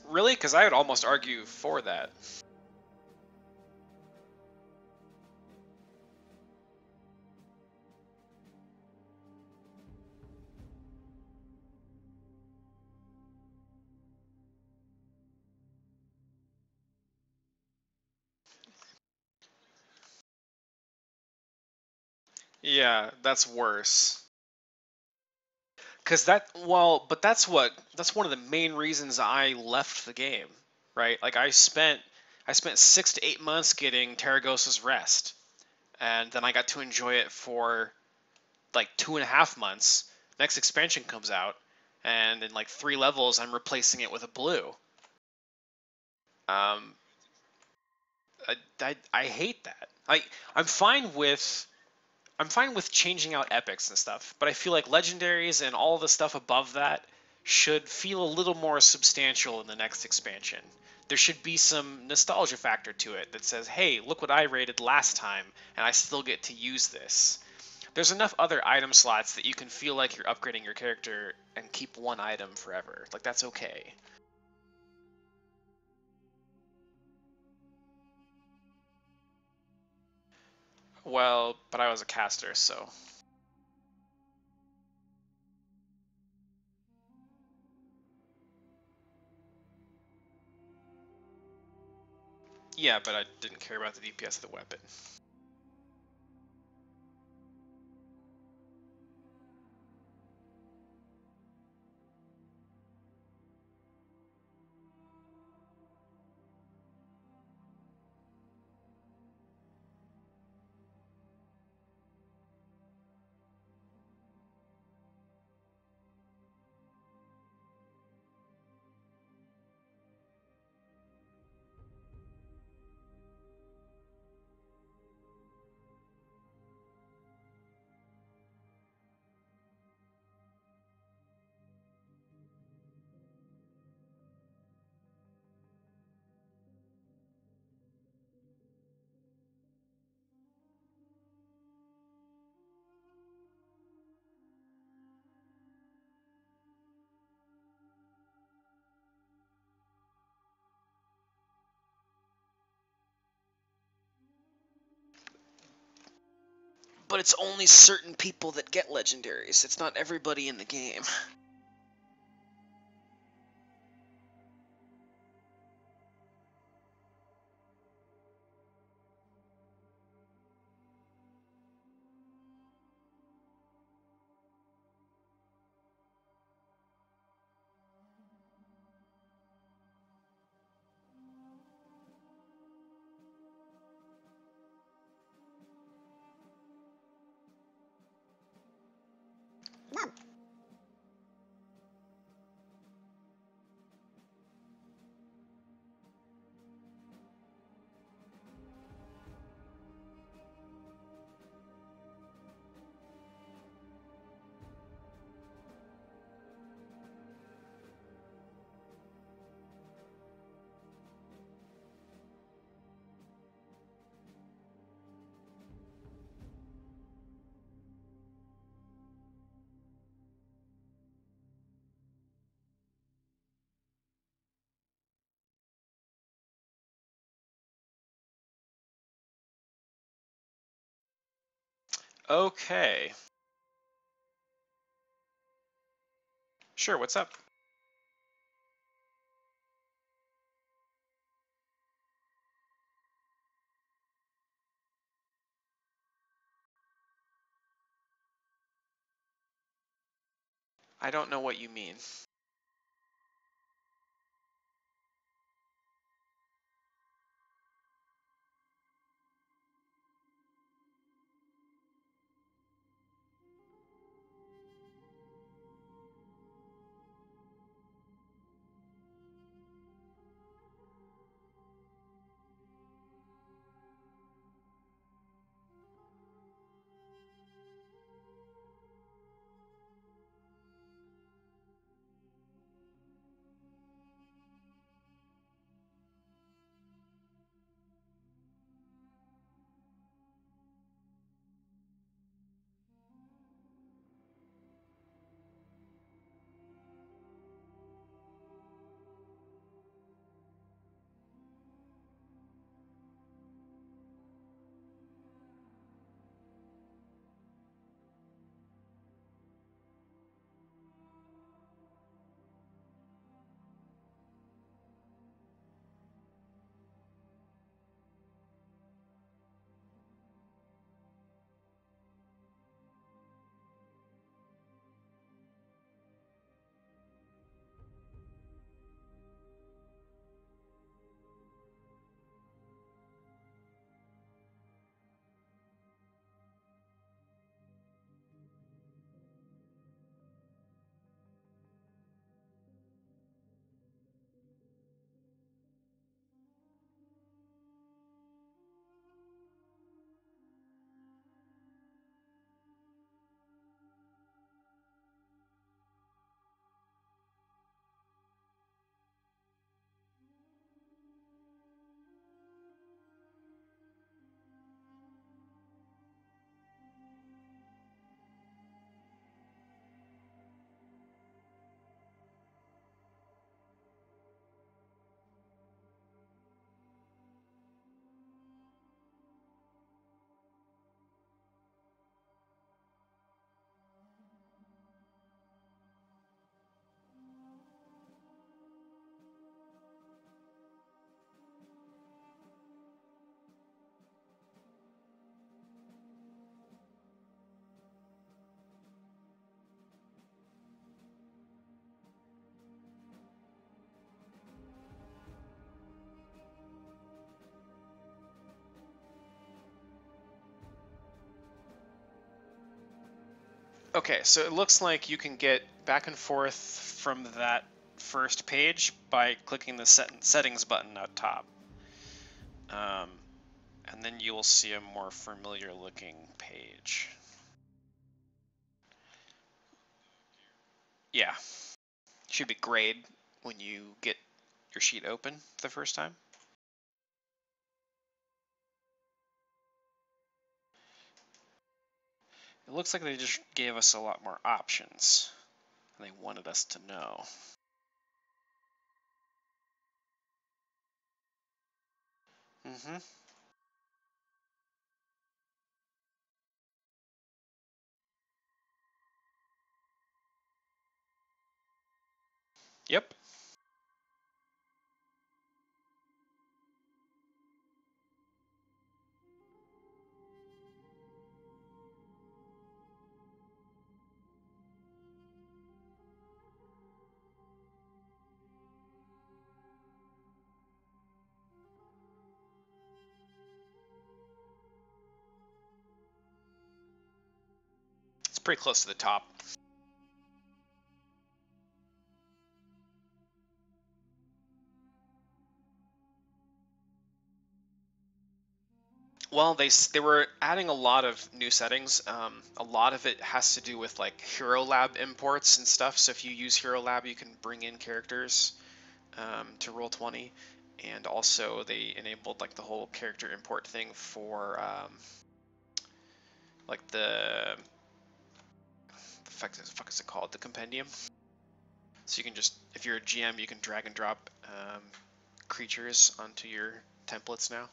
Really? Because I would almost argue for that. Yeah, that's worse. Cause but that's one of the main reasons I left the game, right? Like I spent 6 to 8 months getting Terragos's Rest, and then I got to enjoy it for like 2.5 months. Next expansion comes out, and in like 3 levels, I'm replacing it with a blue. Um, I hate that. I'm fine with I'm fine with changing out epics and stuff, but I feel like legendaries and all the stuff above that should feel a little more substantial in the next expansion. There should be some nostalgia factor to it that says, hey, look what I rated last time, and I still get to use this. There's enough other item slots that you can feel like you're upgrading your character and keep one item forever. Like, that's okay. Well, but I was a caster, so. Yeah, but I didn't care about the DPS of the weapon. But it's only certain people that get legendaries. It's not everybody in the game. Okay. Sure, what's up? I don't know what you mean. Okay, so it looks like you can get back and forth from that first page by clicking the settings button up top. And then you will see a more familiar looking page. Yeah, should be grayed when you get your sheet open the first time. It looks like they just gave us a lot more options. They wanted us to know. Mm-hmm. Yep. It's pretty close to the top. Well, they were adding a lot of new settings. A lot of it has to do with like Hero Lab imports and stuff. So if you use Hero Lab, you can bring in characters to Roll20, and also they enabled like the whole character import thing for like the fuck is it called? The compendium. So you can just, if you're a GM, you can drag and drop creatures onto your templates now,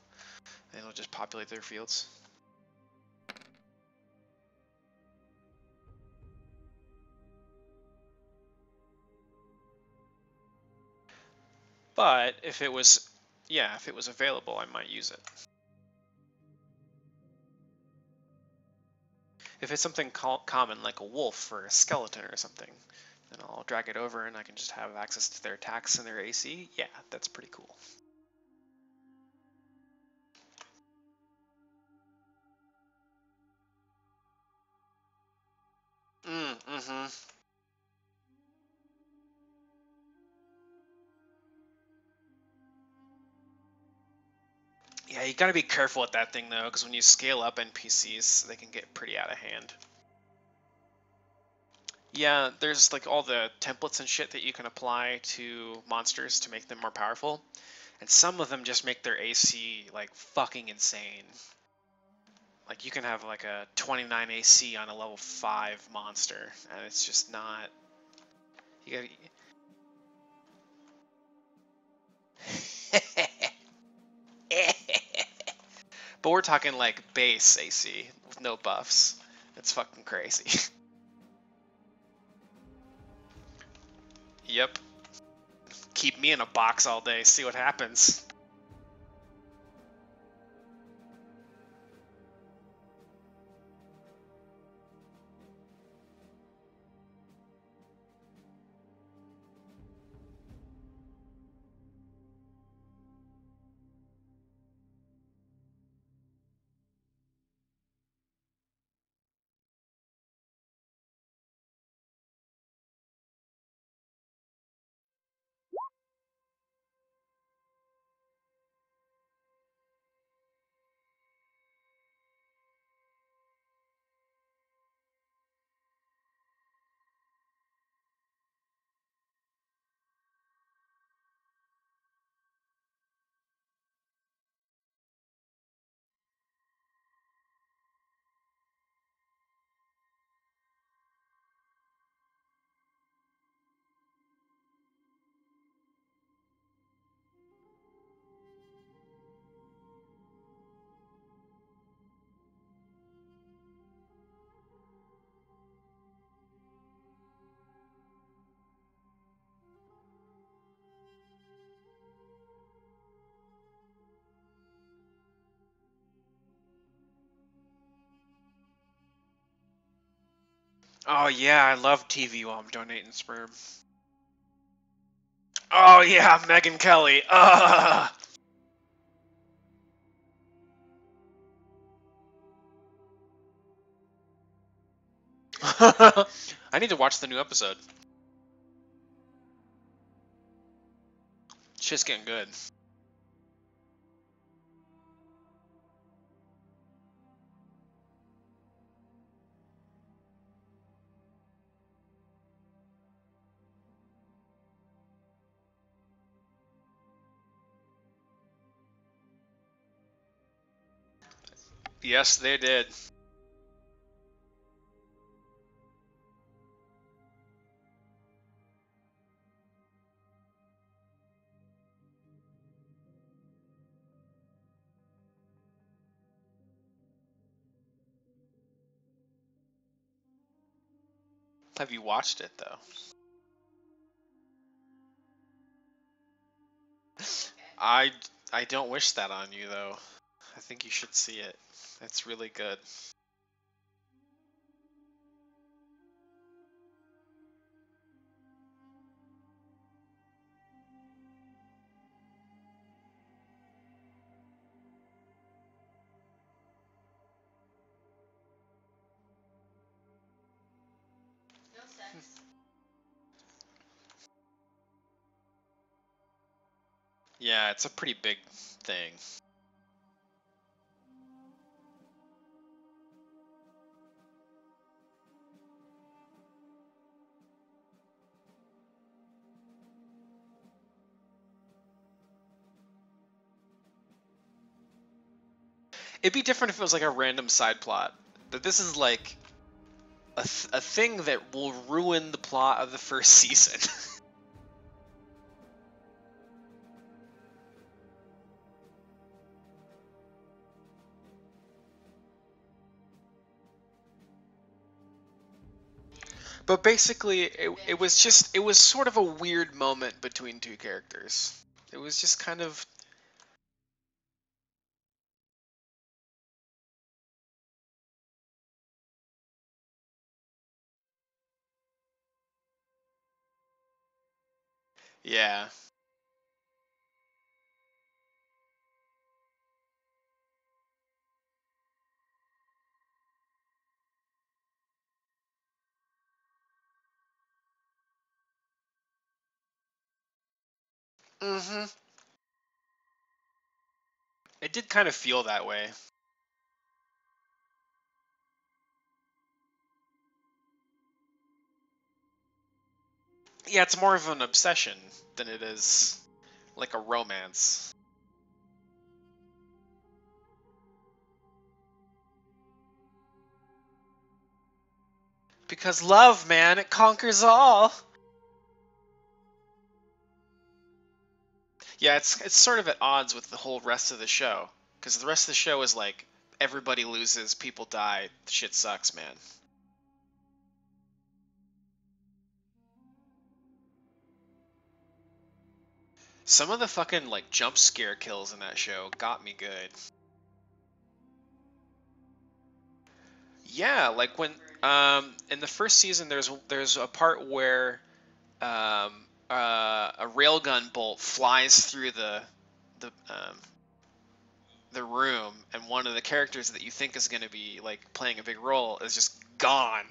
and it'll just populate their fields. But if it was, yeah, if it was available, I might use it. If it's something common like a wolf or a skeleton or something, then I'll drag it over and I can just have access to their attacks and their AC. Yeah, that's pretty cool. Mm-hmm. Yeah, you gotta be careful with that thing though, because when you scale up NPCs, they can get pretty out of hand. Yeah, there's like all the templates and shit that you can apply to monsters to make them more powerful, and some of them just make their AC like fucking insane. Like you can have like a 29 AC on a level 5 monster, and it's just not. You gotta. But we're talking like base AC with no buffs. It's fucking crazy. Yep. Keep me in a box all day, see what happens. Oh yeah, I love TV while I'm donating sperm. Oh yeah, Megan Kelly. I need to watch the new episode. Shit's getting good. Yes, they did. Have you watched it though? I I don't wish that on you though. I think you should see it. It's really good. Yeah, it's a pretty big thing. It'd be different if it was like a random side plot, but this is like a thing that will ruin the plot of the first season. But basically, it was sort of a weird moment between two characters. It was just kind of, yeah. hmm It did kind of feel that way. Yeah, it's more of an obsession than it is like a romance. Because love, man, it conquers all. Yeah, it's sort of at odds with the whole rest of the show. Because the rest of the show is like everybody loses, people die, shit sucks, man. Some of the fucking like jump scare kills in that show got me good. Yeah, like when in the first season there's a part where a railgun bolt flies through the the room, and one of the characters that you think is going to be like playing a big role is just gone.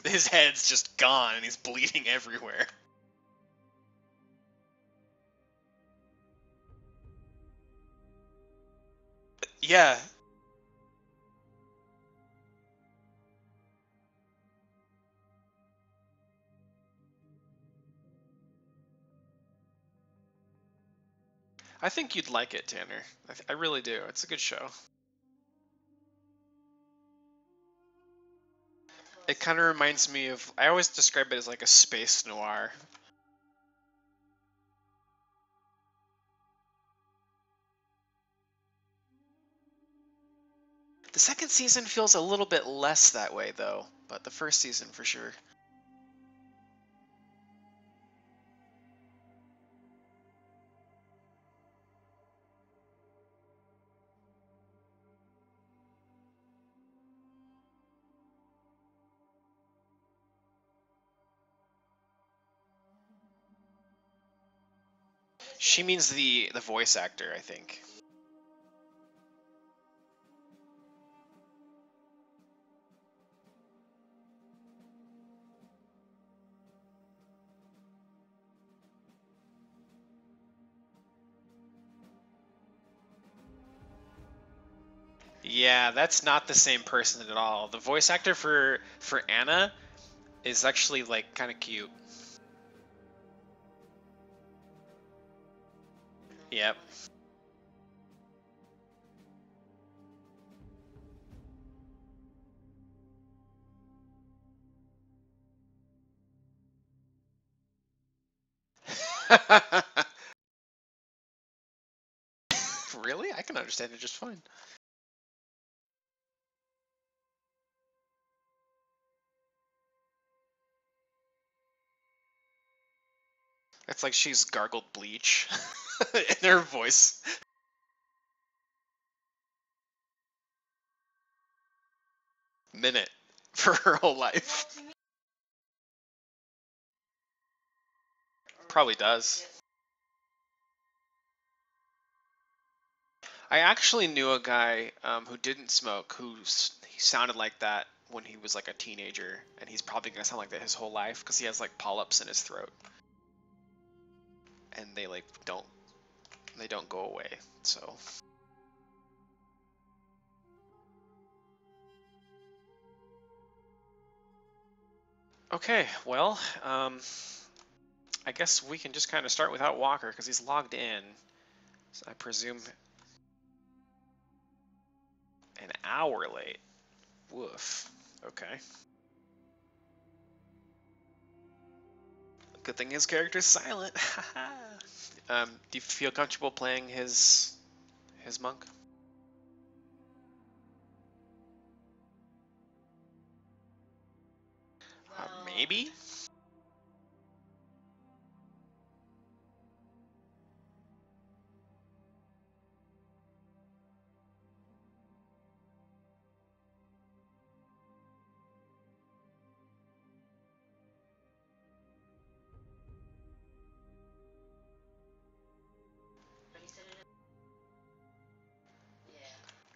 His head's just gone and he's bleeding everywhere. Yeah, I think you'd like it, Tanner. I really do. It's a good show. It kind of reminds me of. I always describe it as like a space noir. The second season feels a little bit less that way, though, but the first season for sure. She means the voice actor, I think. Yeah, that's not the same person at all. The voice actor for Anna is actually like kind of cute. Yep. Really? I can understand it just fine. It's like she's gargled bleach in her voice. Minute for her whole life. Probably does. I actually knew a guy who didn't smoke he sounded like that when he was like a teenager, and he's probably gonna sound like that his whole life because he has like polyps in his throat, and they don't go away. So okay, well, I guess we can just kind of start without Walker because he's logged in. So I presume an hour late. Woof. Okay. Good thing his character's silent. Do you feel comfortable playing his monk? Maybe.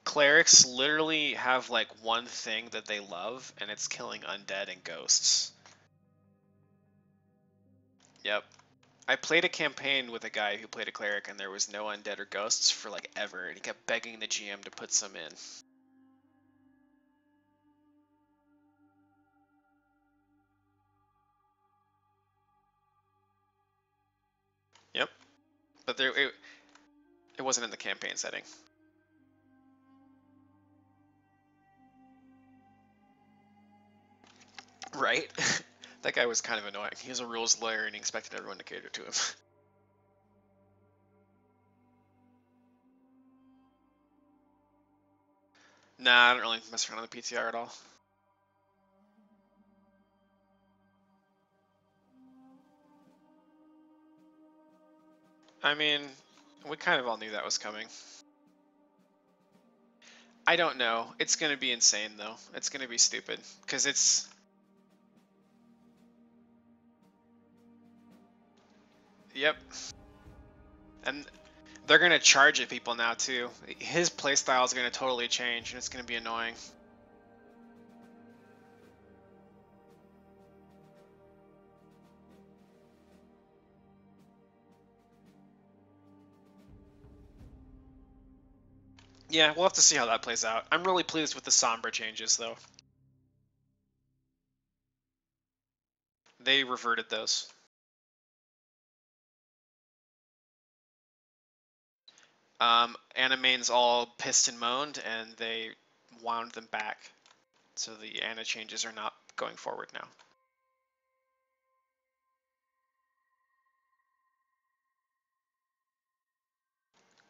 Clerics literally have like one thing that they love, and it's killing undead and ghosts. Yep. I played a campaign with a guy who played a cleric, and there was no undead or ghosts for like ever, and he kept begging the GM to put some in. Yep. But it wasn't in the campaign setting. Right? That guy was kind of annoying. He was a rules lawyer, and he expected everyone to cater to him. Nah, I don't really mess around on the PTR at all. I mean, we kind of all knew that was coming. I don't know. It's going to be insane, though. It's going to be stupid. Because it's... Yep. And they're going to charge at people now, too. His playstyle is going to totally change, and it's going to be annoying. Yeah, we'll have to see how that plays out. I'm really pleased with the Sombra changes, though. They reverted those. Animane's all pissed and moaned, and they wound them back. So the Ana changes are not going forward now.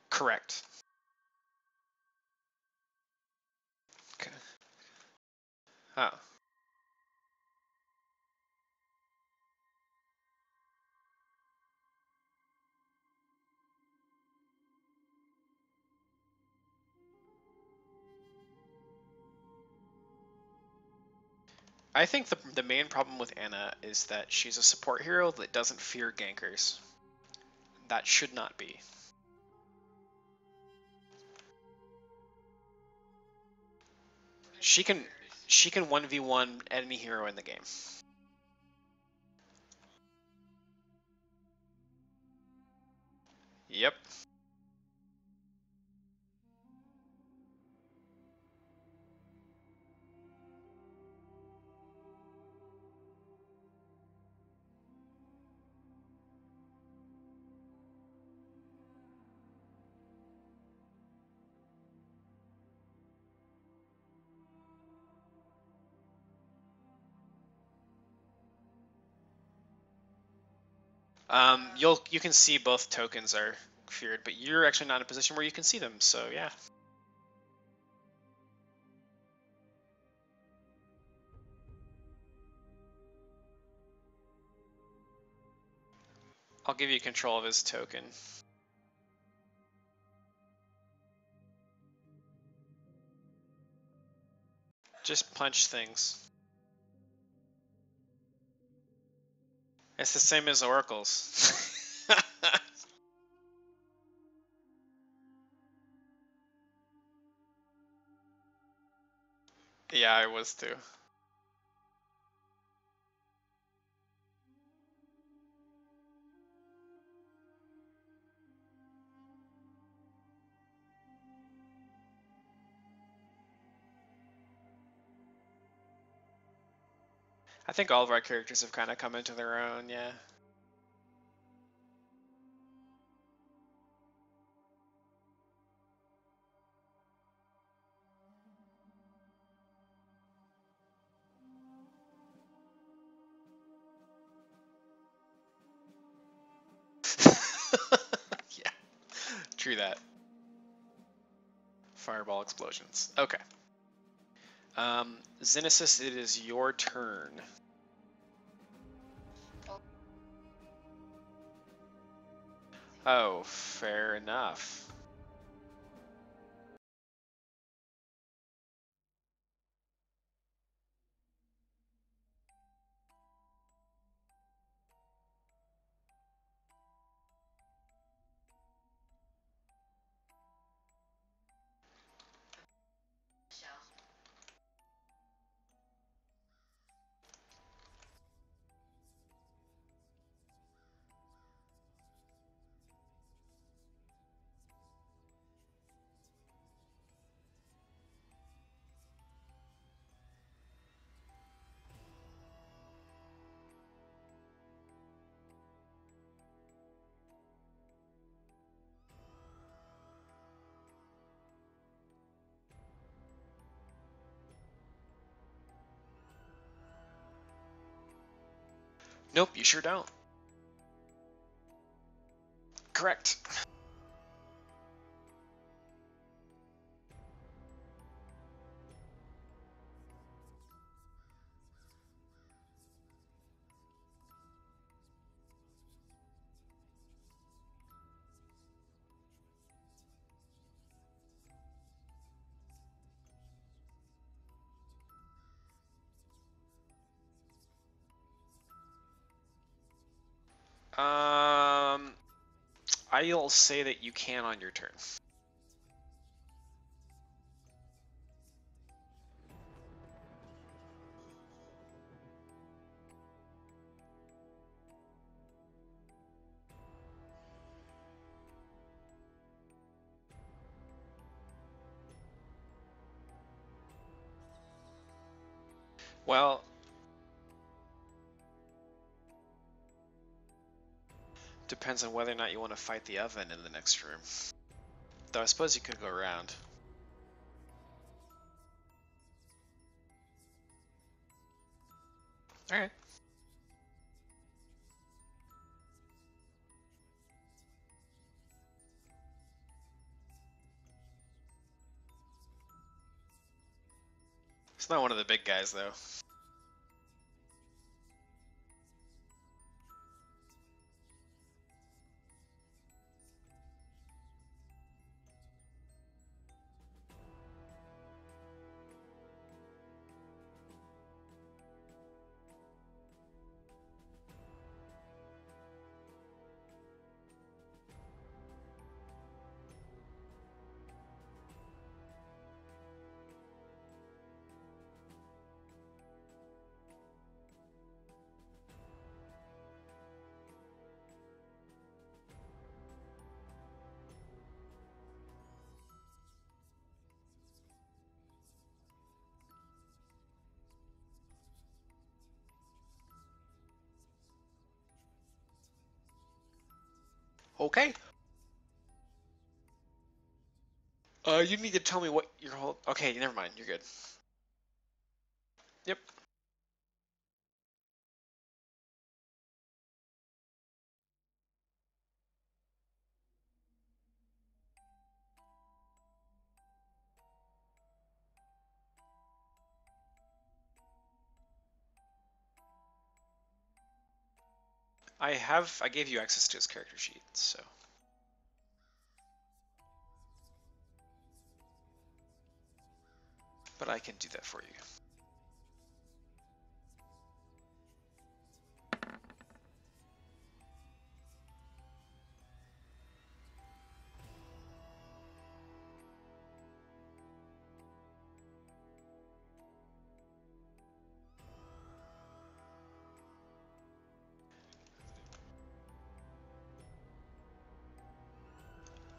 Correct. Okay. Oh. I think the main problem with Ana is that she's a support hero that doesn't fear gankers. That should not be. She can she can 1v1 any hero in the game. Yep. You can see both tokens are feared, but you're actually not in a position where you can see them. So yeah. I'll give you control of his token. Just punch things. It's the same as oracles. Yeah, I was too. I think all of our characters have kind of come into their own, yeah. Yeah, true that. Fireball explosions. Okay. Xenesis, it is your turn. Oh, fair enough. Nope, you sure don't. Correct. I'll say that you can on your turn. Well, depends on whether or not you want to fight the oven in the next room. Though I suppose you could go around. Alright. It's not one of the big guys, though. Okay. You need to tell me what your whole. Okay, never mind. You're good. Yep. I gave you access to his character sheet, so. But I can do that for you.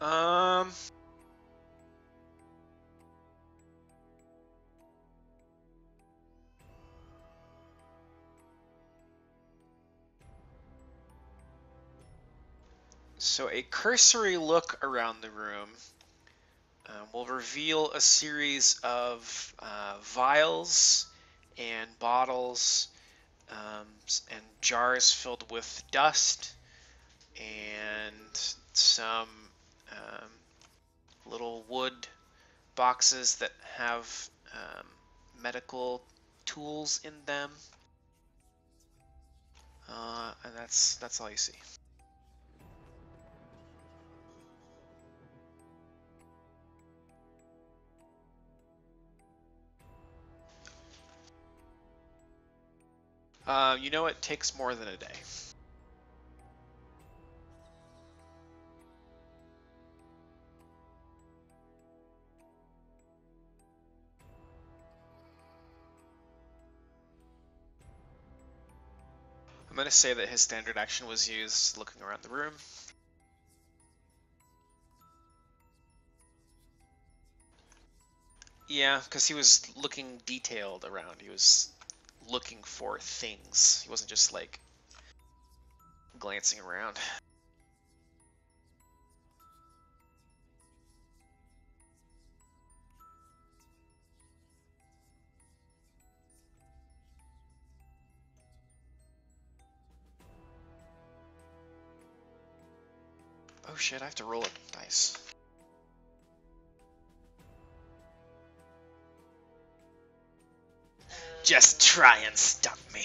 Um, so a cursory look around the room will reveal a series of vials and bottles and jars filled with dust and some little wood boxes that have medical tools in them, and that's all you see. You know it takes more than a day. I'm going to say that his standard action was used looking around the room. Yeah, because he was looking detailed around. He was looking for things. He wasn't just like glancing around. Oh shit, I have to roll a dice. Just try and stop me.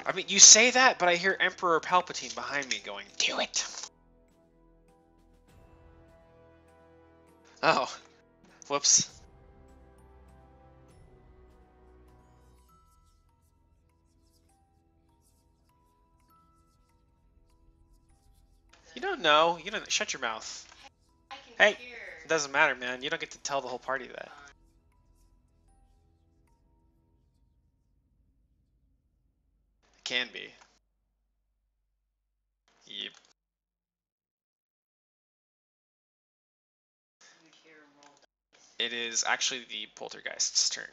I mean, you say that, but I hear Emperor Palpatine behind me going, "Do it!" Oh. Whoops. You don't know. You don't. Shut your mouth. Hey, it doesn't matter, man. You don't get to tell the whole party that. It can be. Yep. It is actually the poltergeist's turn.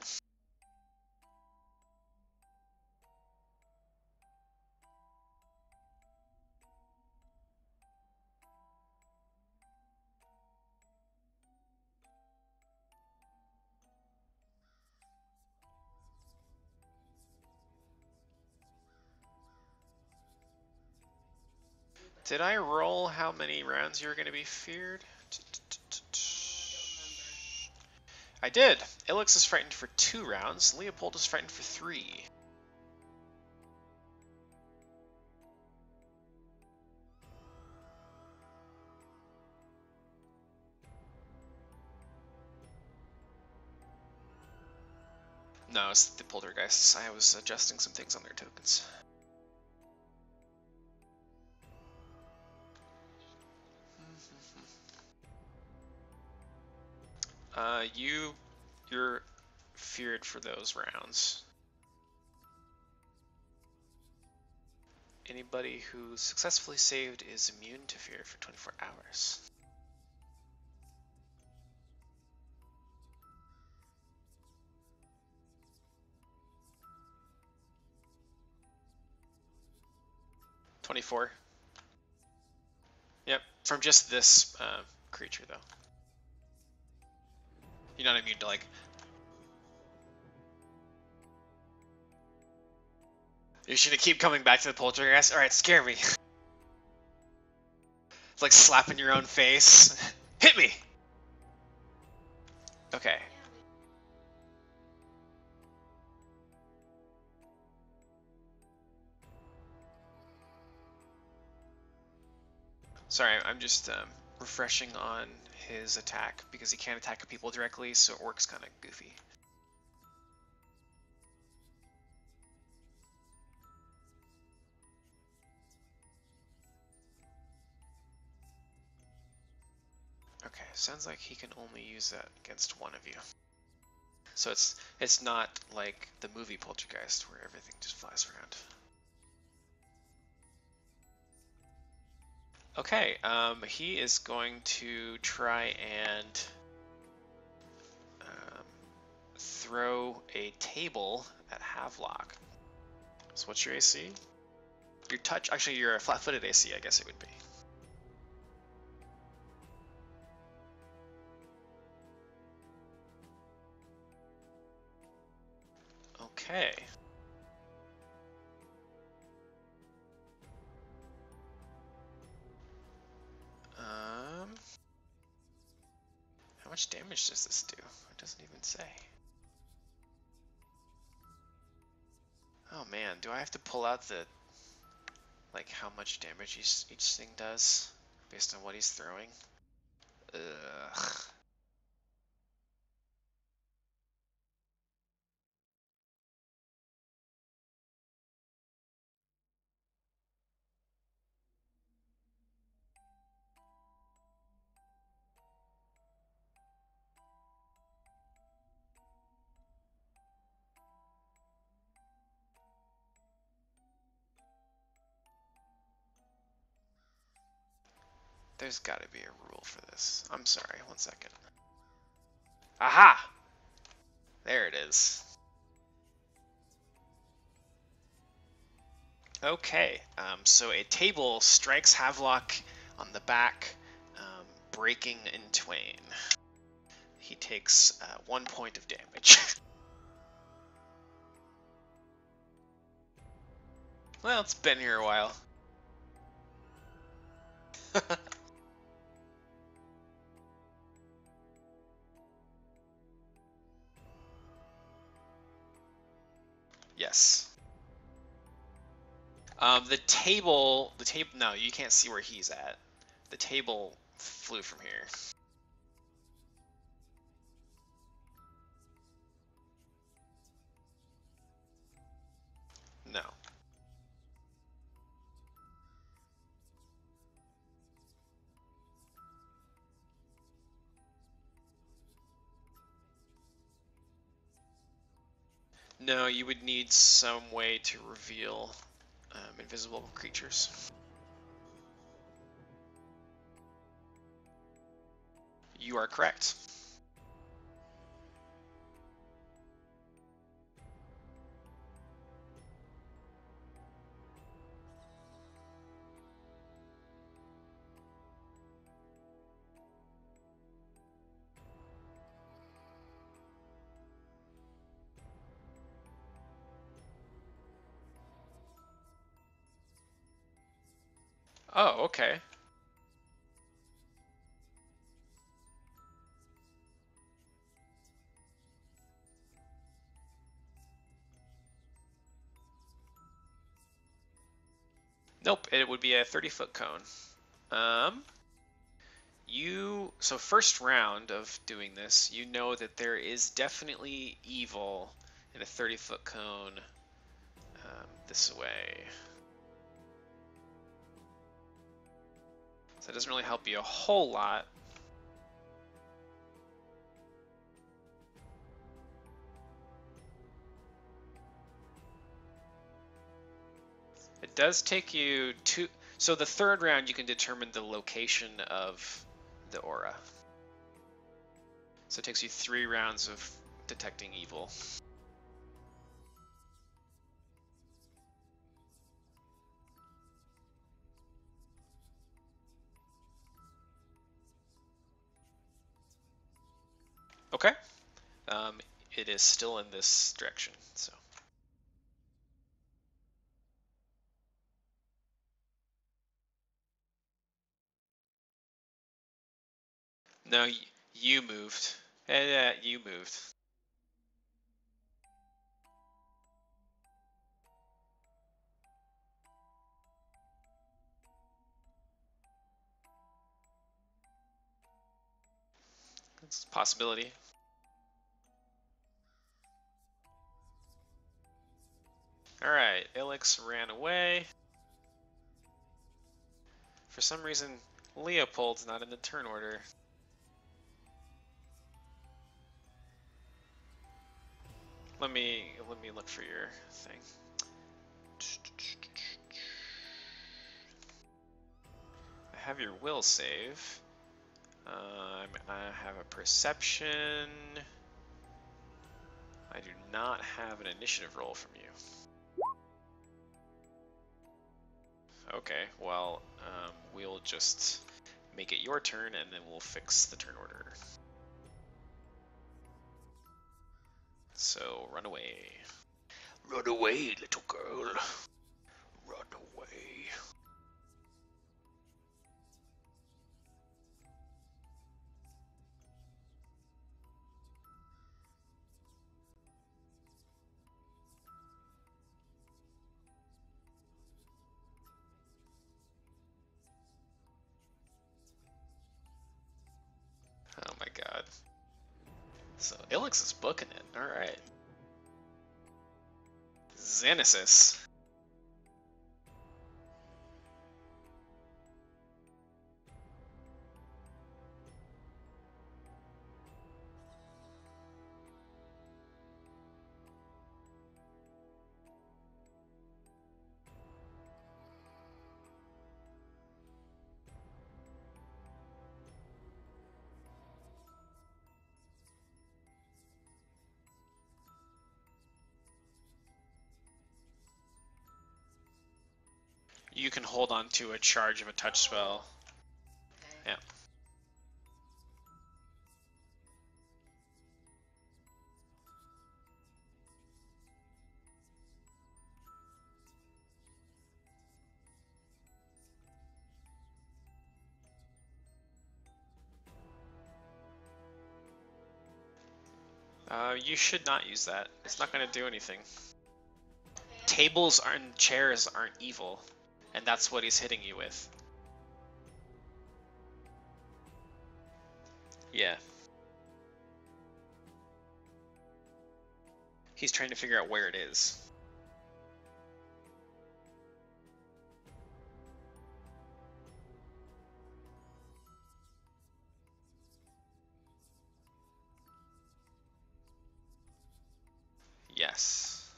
Did I roll how many rounds you were going to be feared? I did. Ilix is frightened for 2 rounds. Leopold is frightened for 3. No, it's the poltergeists. I was adjusting some things on their tokens. You're feared for those rounds. Anybody who successfully saved is immune to fear for 24 hours. $24. Yep, from just this creature though. You're not immune to like. You should keep coming back to the poltergeist. All right, scare me. It's like slapping your own face. Hit me. Okay. Sorry, I'm just refreshing on his attack because he can't attack people directly, so it works kind of goofy. Okay, sounds like he can only use that against one of you. So it's not like the movie Poltergeist where everything just flies around. Okay, he is going to try and throw a table at Havelock. So what's your AC? Your touch, actually your flat-footed AC, I guess it would be. Okay. How much damage does this do? It doesn't even say. Oh man, do I have to pull out the, like, how much damage each thing does based on what he's throwing? Ugh. There's gotta be a rule for this. I'm sorry, 1 second. Aha! There it is. Okay, so a table strikes Havelock on the back, breaking in twain. He takes 1 point of damage. Well, it's been here a while. Yes. The table, no, you can't see where he's at. The table flew from here. No. No, you would need some way to reveal invisible creatures. You are correct. Oh, okay. Nope, it would be a 30-foot cone. So first round of doing this, you know that there is definitely evil in a 30-foot cone this way. So it doesn't really help you a whole lot. It does take you to... So the third round, you can determine the location of the aura. So it takes you 3 rounds of detecting evil. Okay. It is still in this direction, so... No, you moved. You moved. it's a possibility. Alright, Ilix ran away. For some reason, Leopold's not in the turn order. Let me look for your thing. I have your will save. I have a perception. I do not have an initiative roll from you. Okay, well, we'll just make it your turn and then we'll fix the turn order. So, run away. Run away, little girl. Run away. Oh my god. So, Ilix is booking it. Alright. Xenesis. You can hold on to a charge of a touch spell. Yeah. You should not use that. It's not going to do anything. Tables and chairs aren't evil, and that's what he's hitting you with. Yeah. He's trying to figure out where it is. Yes.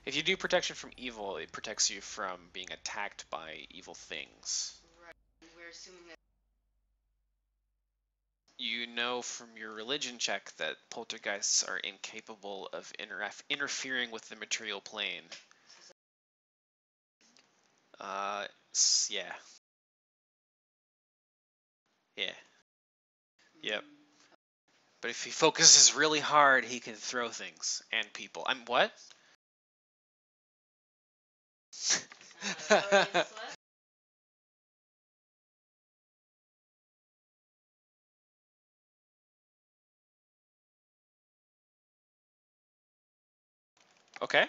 If you do protection from evil, it protects you from being attacked by evil things. Right. We're assuming that. You know from your religion check that poltergeists are incapable of interfering with the material plane. Yeah. Yeah. Yep. But if he focuses really hard, he can throw things and people. I'm what? Okay.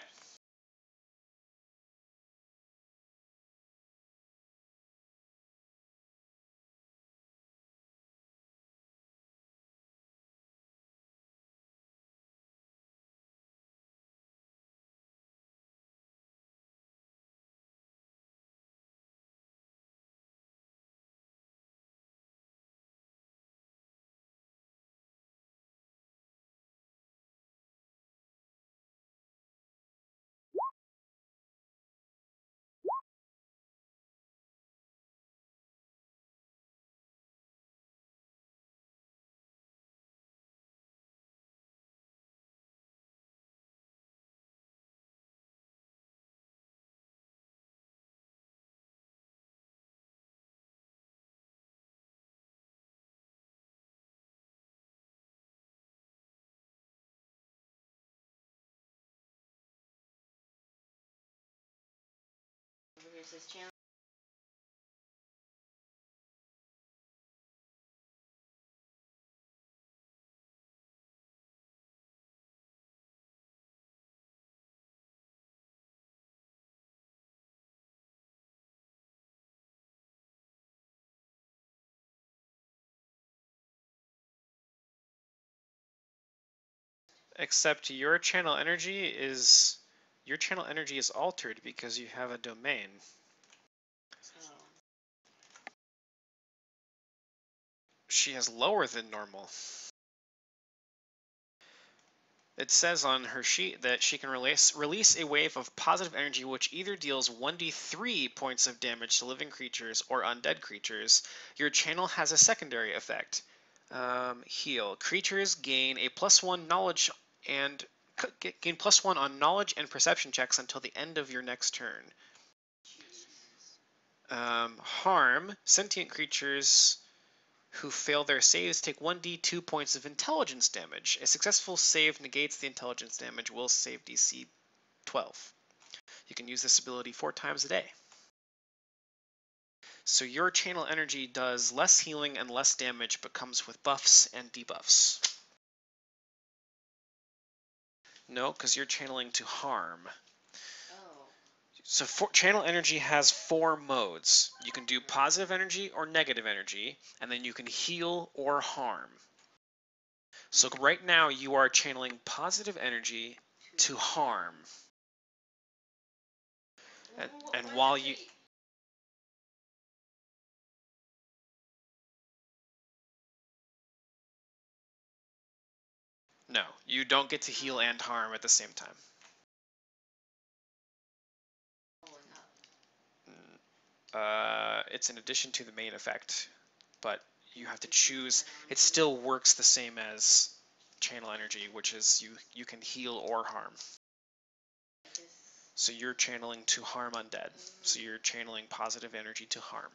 Over here says challenge. Except your channel energy is altered because you have a domain. Oh. She has lower than normal. It says on her sheet that she can release a wave of positive energy which either deals 1d3 points of damage to living creatures or undead creatures. Your channel has a secondary effect. Heal. Creatures gain a +1 knowledge and gain +1 on knowledge and perception checks until the end of your next turn. Harm. Sentient creatures who fail their saves take 1d2 points of intelligence damage. A successful save negates the intelligence damage. Will save DC 12. You can use this ability 4 times a day. So your channel energy does less healing and less damage, but comes with buffs and debuffs. No, because you're channeling to harm. Oh. So channel energy has 4 modes. You can do positive energy or negative energy, and then you can heal or harm. So right now you are channeling positive energy to harm. And while you... No, you don't get to heal and harm at the same time. It's in addition to the main effect, but you have to choose. It still works the same as channel energy, which is you can heal or harm. So you're channeling to harm undead. So you're channeling positive energy to harm.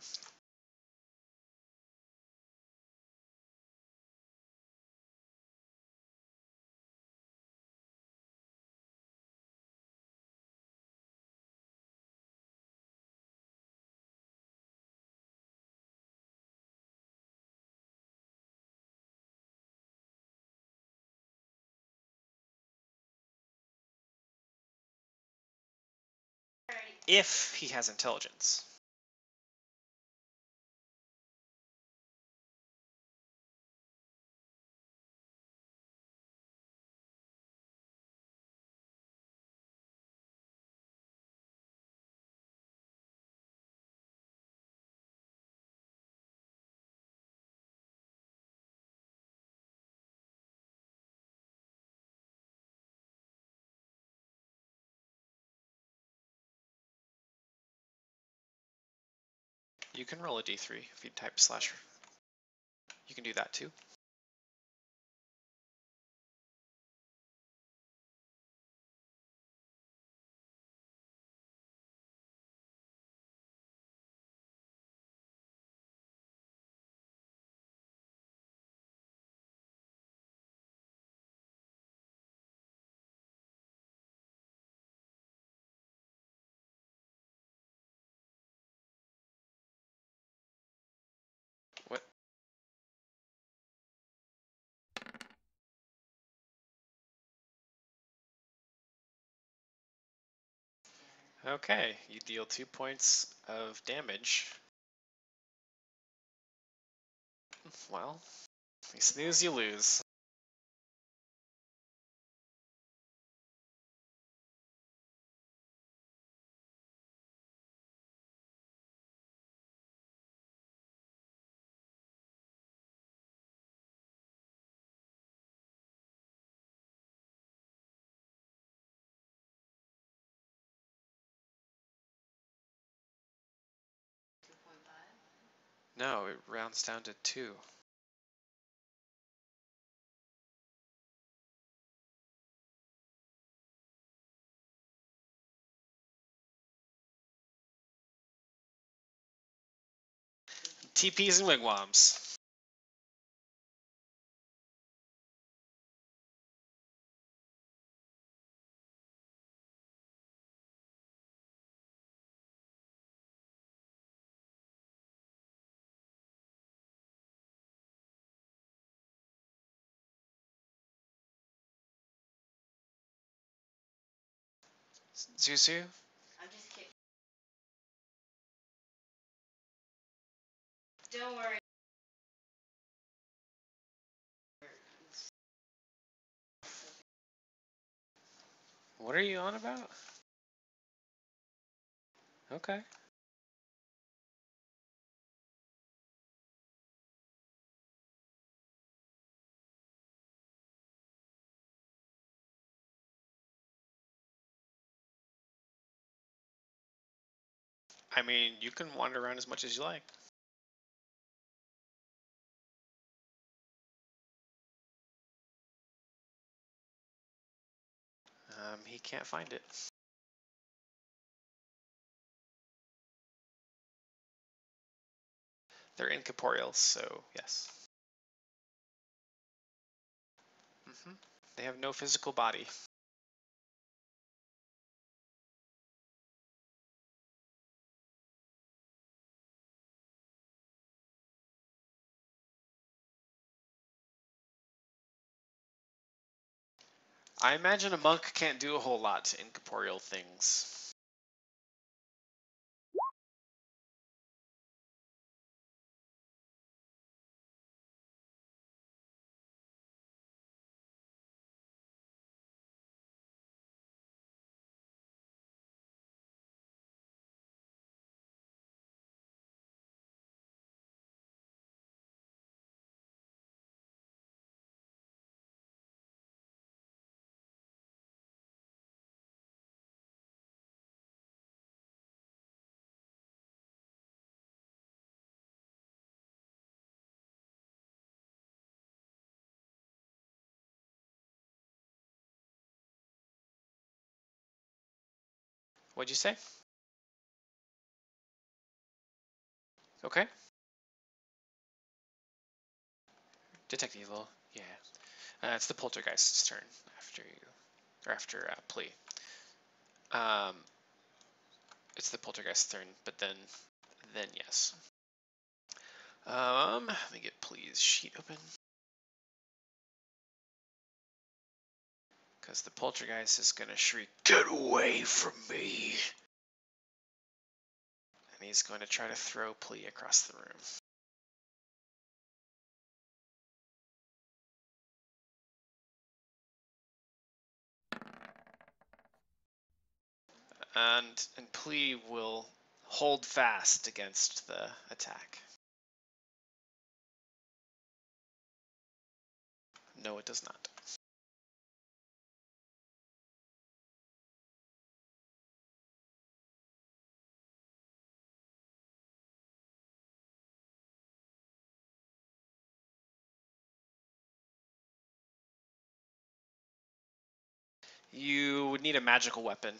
If he has intelligence. You can roll a d3 if you type /. You can do that too. What? Okay, you deal 2 points of damage. Well, you snooze, you lose. No, it rounds down to 2. TPs and wigwams. Zuzu? I'm just kidding. Don't worry. What are you on about? Okay. I mean, you can wander around as much as you like. He can't find it. They're incorporeal, so yes. They have no physical body. I imagine a monk can't do a whole lot to incorporeal things. What'd you say? Okay. Detect evil. Yeah. It's the poltergeist's turn after you, or after plea. Um, it's the poltergeist's turn, but then yes. Let me get please sheet open. Because the poltergeist is gonna shriek, "Get away from me!" And he's going to try to throw plea across the room. And plea will hold fast against the attack. No, it does not. You would need a magical weapon.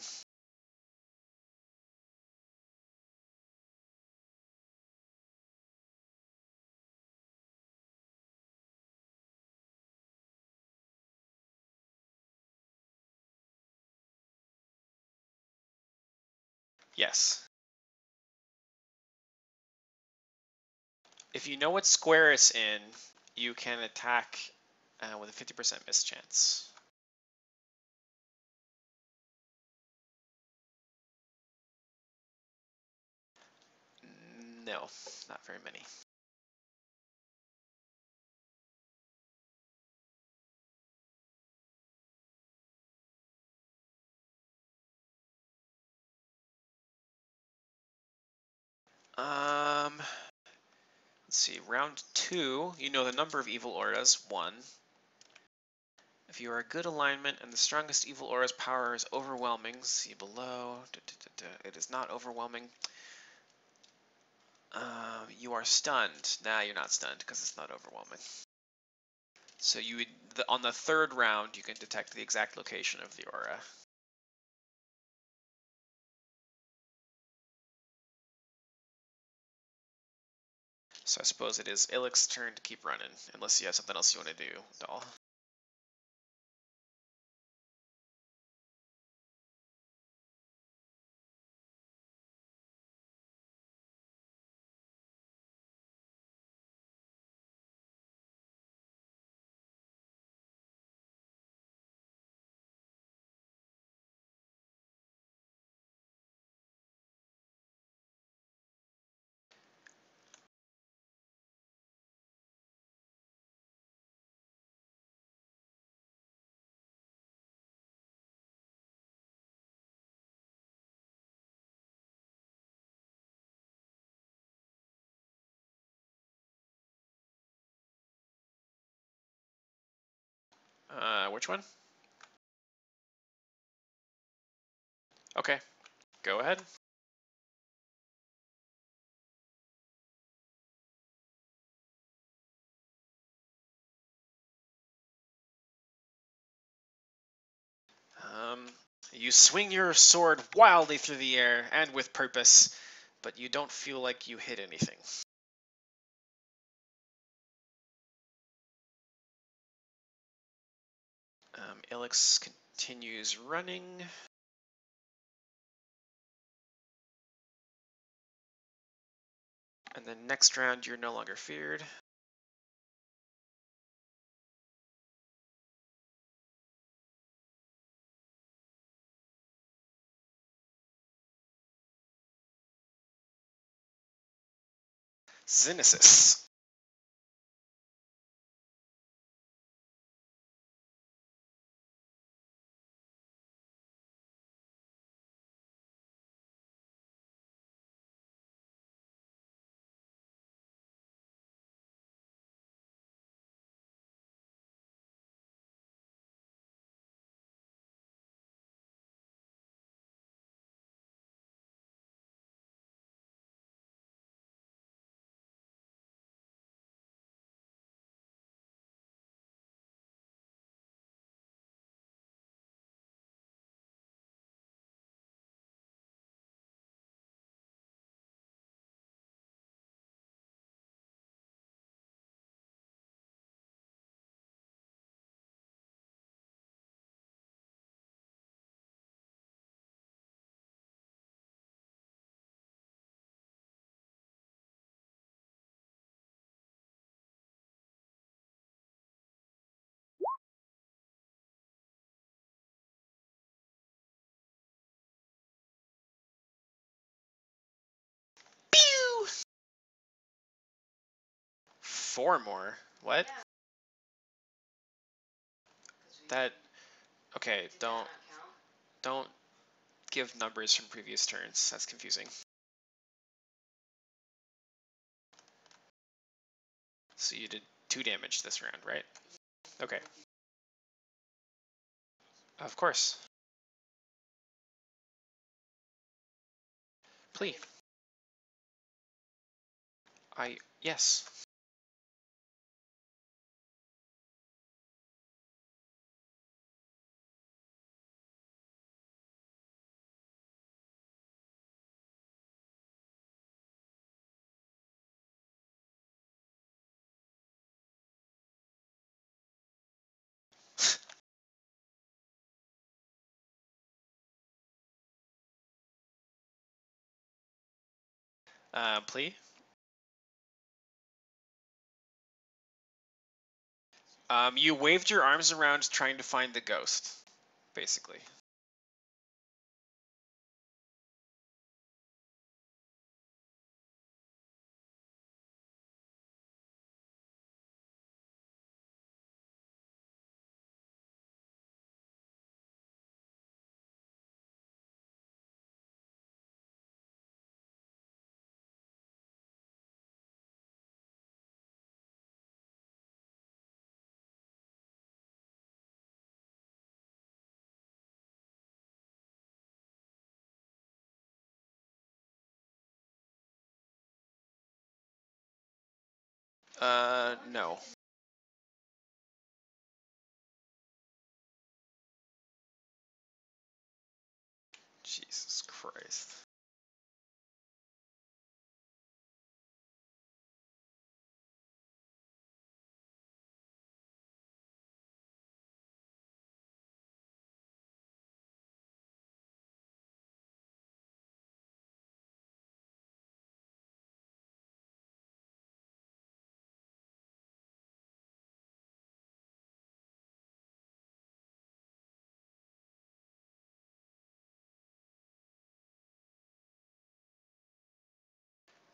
Yes. If you know what square it's in, you can attack with a 50% miss chance. No, not very many. Let's see. Round 2, you know the number of evil auras, 1. If you are a good alignment and the strongest evil aura's power is overwhelming, see below. It is not overwhelming. You are stunned. Nah, you're not stunned because it's not overwhelming. So you would, on the 3rd round, you can detect the exact location of the aura. So I suppose it is Illick's turn to keep running, unless you have something else you want to do, doll. Which one? Okay, go ahead. Um, you swing your sword wildly through the air and with purpose, but you don't feel like you hit anything. Ilix continues running. And then next round, you're no longer feared. Xenesis. Pew! 4 more. What? Yeah, That. Okay, did that don't not count? don't give numbers from previous turns. That's confusing. So you did 2 damage this round, right? Okay. Of course. Please. Yes. Please. You waved your arms around trying to find the ghost, basically. No. Jesus Christ.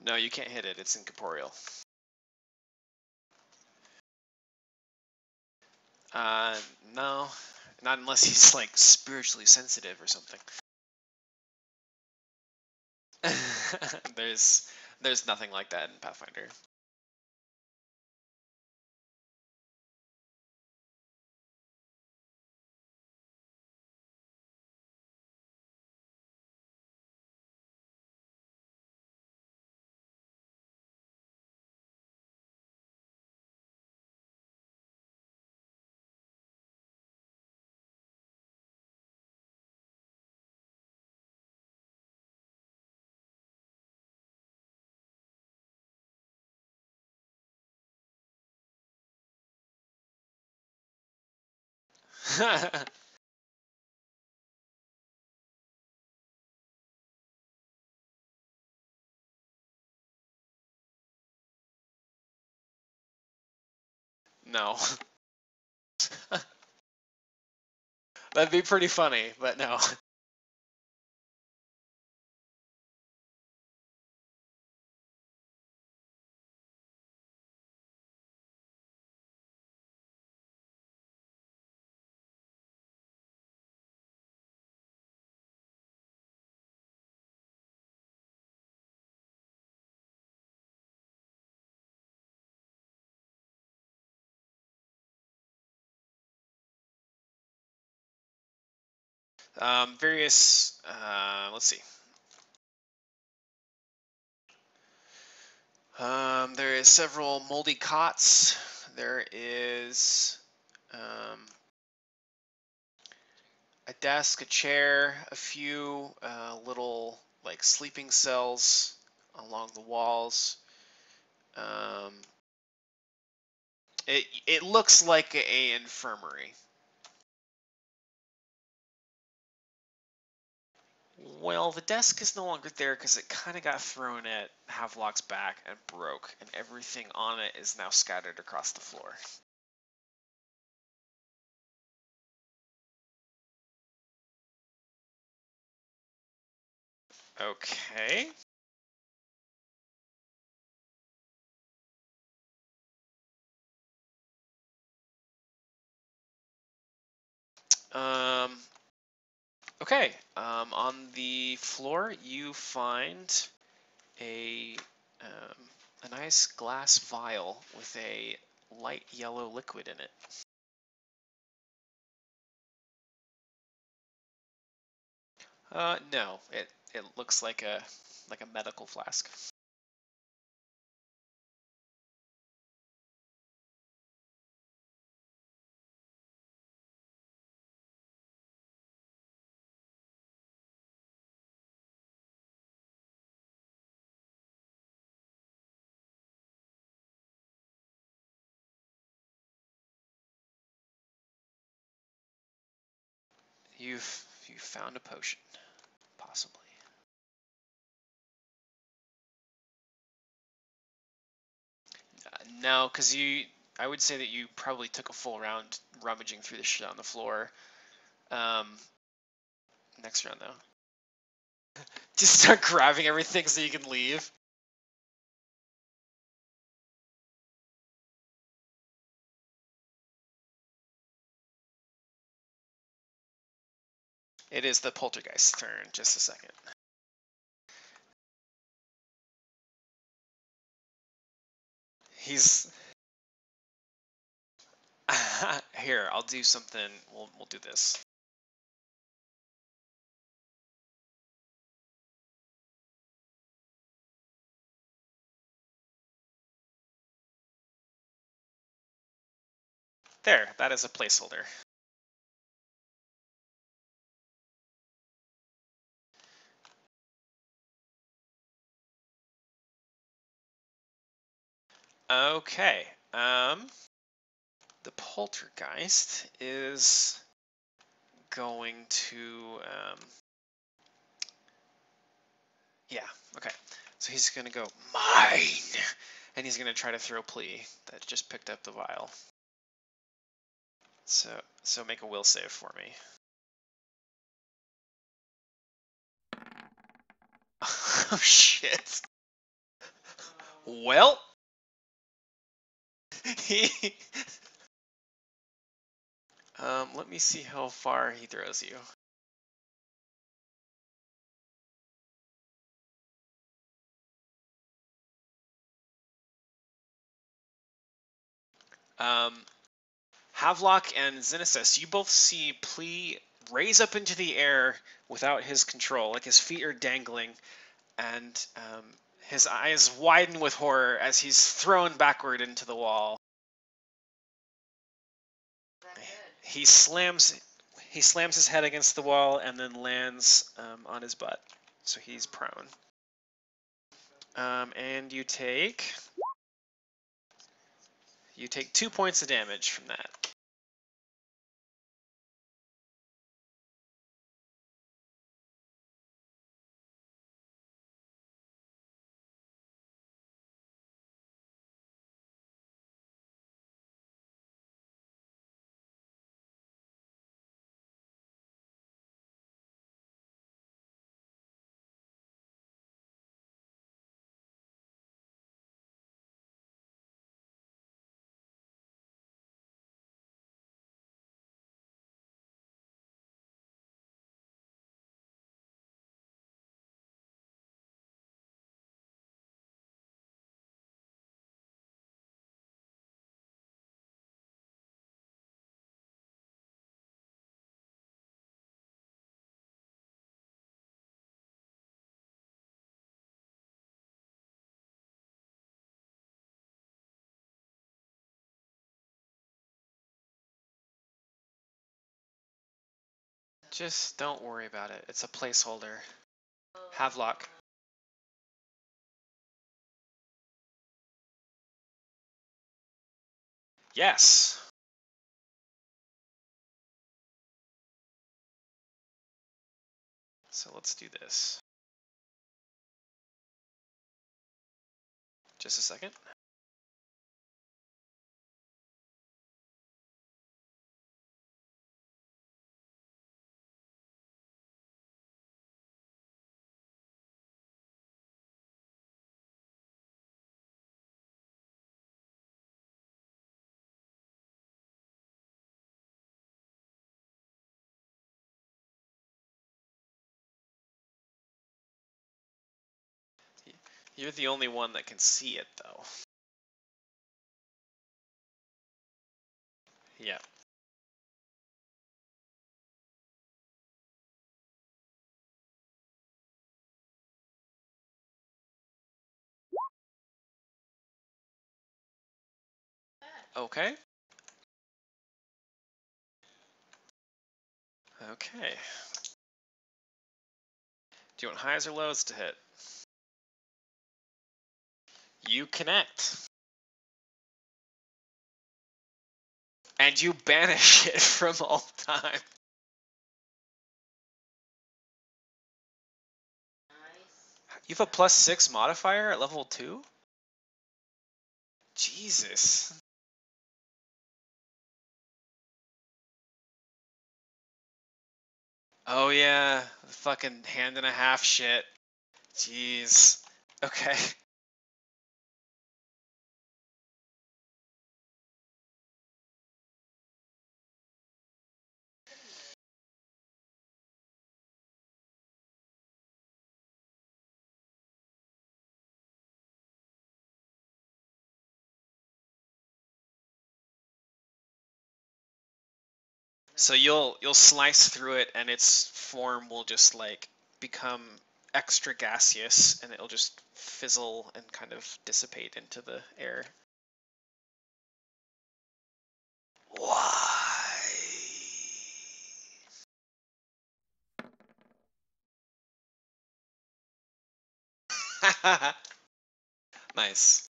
No, you can't hit it. It's incorporeal. Uh, no. Not unless he's, like, spiritually sensitive or something. There's nothing like that in Pathfinder. No. That'd be pretty funny, but no. Various, let's see. There is several moldy cots. There is a desk, a chair, a few little like sleeping cells along the walls. Um, it looks like a infirmary. Well, the desk is no longer there because it kind of got thrown at Havelock's back and broke, and everything on it is now scattered across the floor. Okay. Um, okay. On the floor, you find a a nice glass vial with a light yellow liquid in it. No, it looks like a medical flask. You found a potion, possibly. No, because I would say that you probably took a full round rummaging through the shit on the floor. Um, Next round though, just start grabbing everything so you can leave. It is the poltergeist's turn. Just a second. He's here. I'll do something. We'll do this. There. That is a placeholder. Okay. The poltergeist is going to yeah. Okay. So he's gonna go mine, and he's gonna try to throw Plea that just picked up the vial. So make a will save for me. Oh shit. Well, he. Let me see how far he throws you. Um, Havelock and Xenesis, you both see Plea raise up into the air without his control, like his feet are dangling, and his eyes widen with horror as he's thrown backward into the wall. He slams his head against the wall and then lands on his butt, so he's prone. And you take 2 points of damage from that. Just don't worry about it. It's a placeholder. Havelock. Yes. So let's do this. Just a second. You're the only one that can see it, though. Yeah. Okay. Okay. Do you want highs or lows to hit? You connect. And you banish it from all time. Nice. You have a +6 modifier at level 2? Jesus. Oh yeah, fucking hand and a half shit. Jeez. Okay. So you'll slice through it and its form will just like become extra gaseous and it'll just fizzle and kind of dissipate into the air. Why? Nice.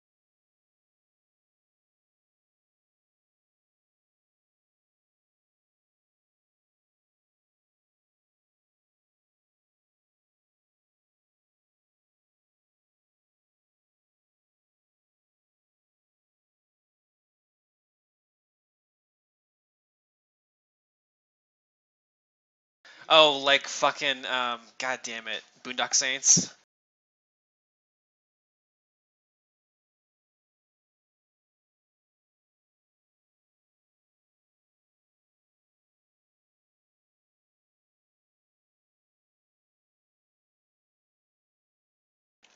Oh, like fucking god damn it, Boondock Saints.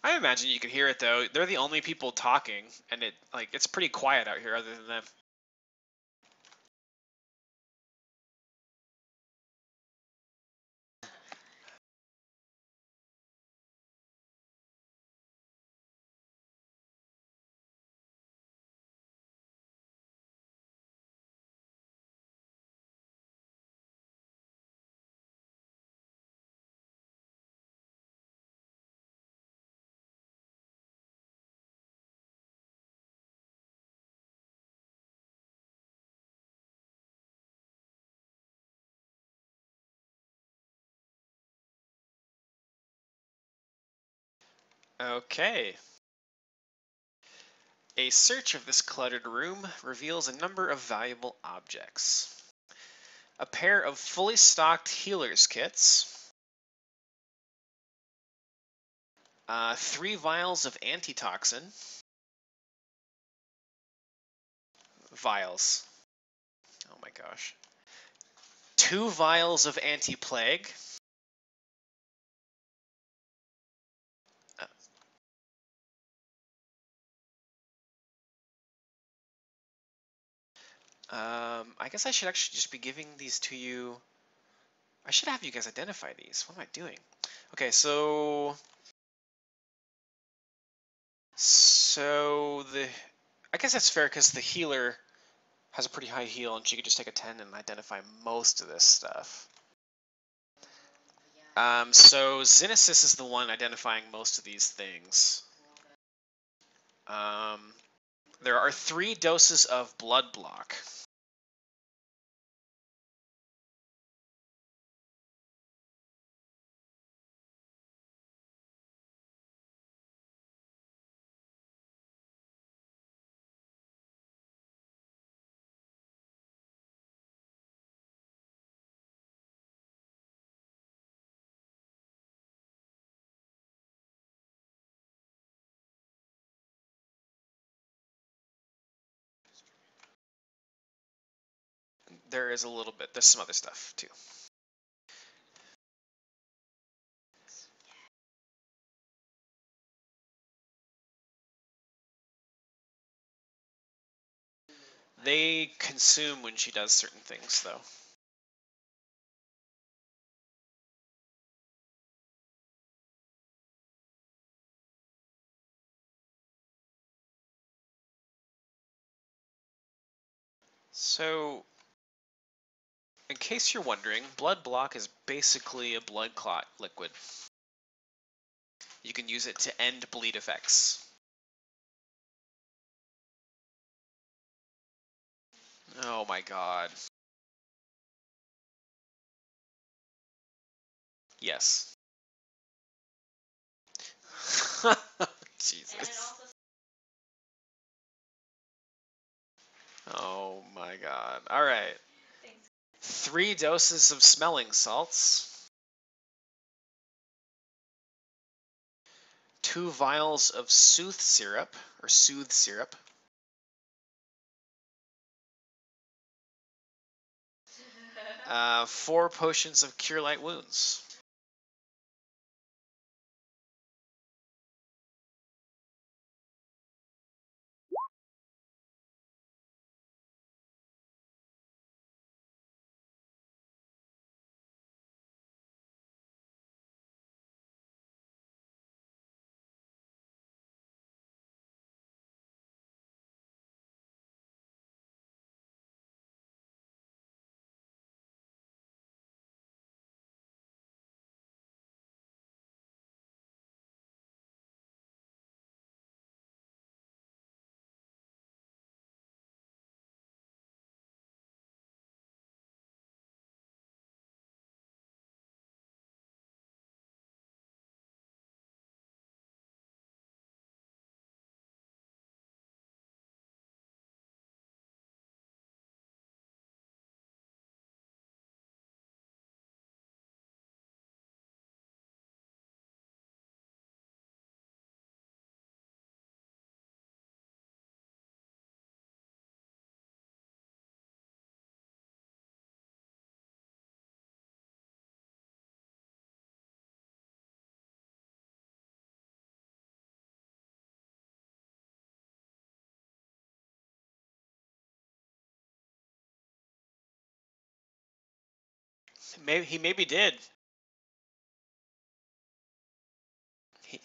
I imagine you could hear it though. They're the only people talking, and it's pretty quiet out here other than them. Okay. A search of this cluttered room reveals a number of valuable objects. A pair of fully stocked healer's kits, 3 vials of antitoxin, vials, oh my gosh, 2 vials of anti-plague, I guess I should actually just be giving these to you. I should have you guys identify these. What am I doing? Okay, so I guess that's fair because the healer has a pretty high heal and she could just take a 10 and identify most of this stuff. So Xenesis is the one identifying most of these things. There are 3 doses of blood block. There is a little bit. There's some other stuff too. They consume when she does certain things, though. So, in case you're wondering, blood block is basically a blood clot liquid. You can use it to end bleed effects. Oh my god. Yes. Jesus. Oh my god. Alright. 3 doses of smelling salts. 2 vials of soothe syrup, or soothe syrup. 4 potions of cure light wounds. Maybe he maybe did. He,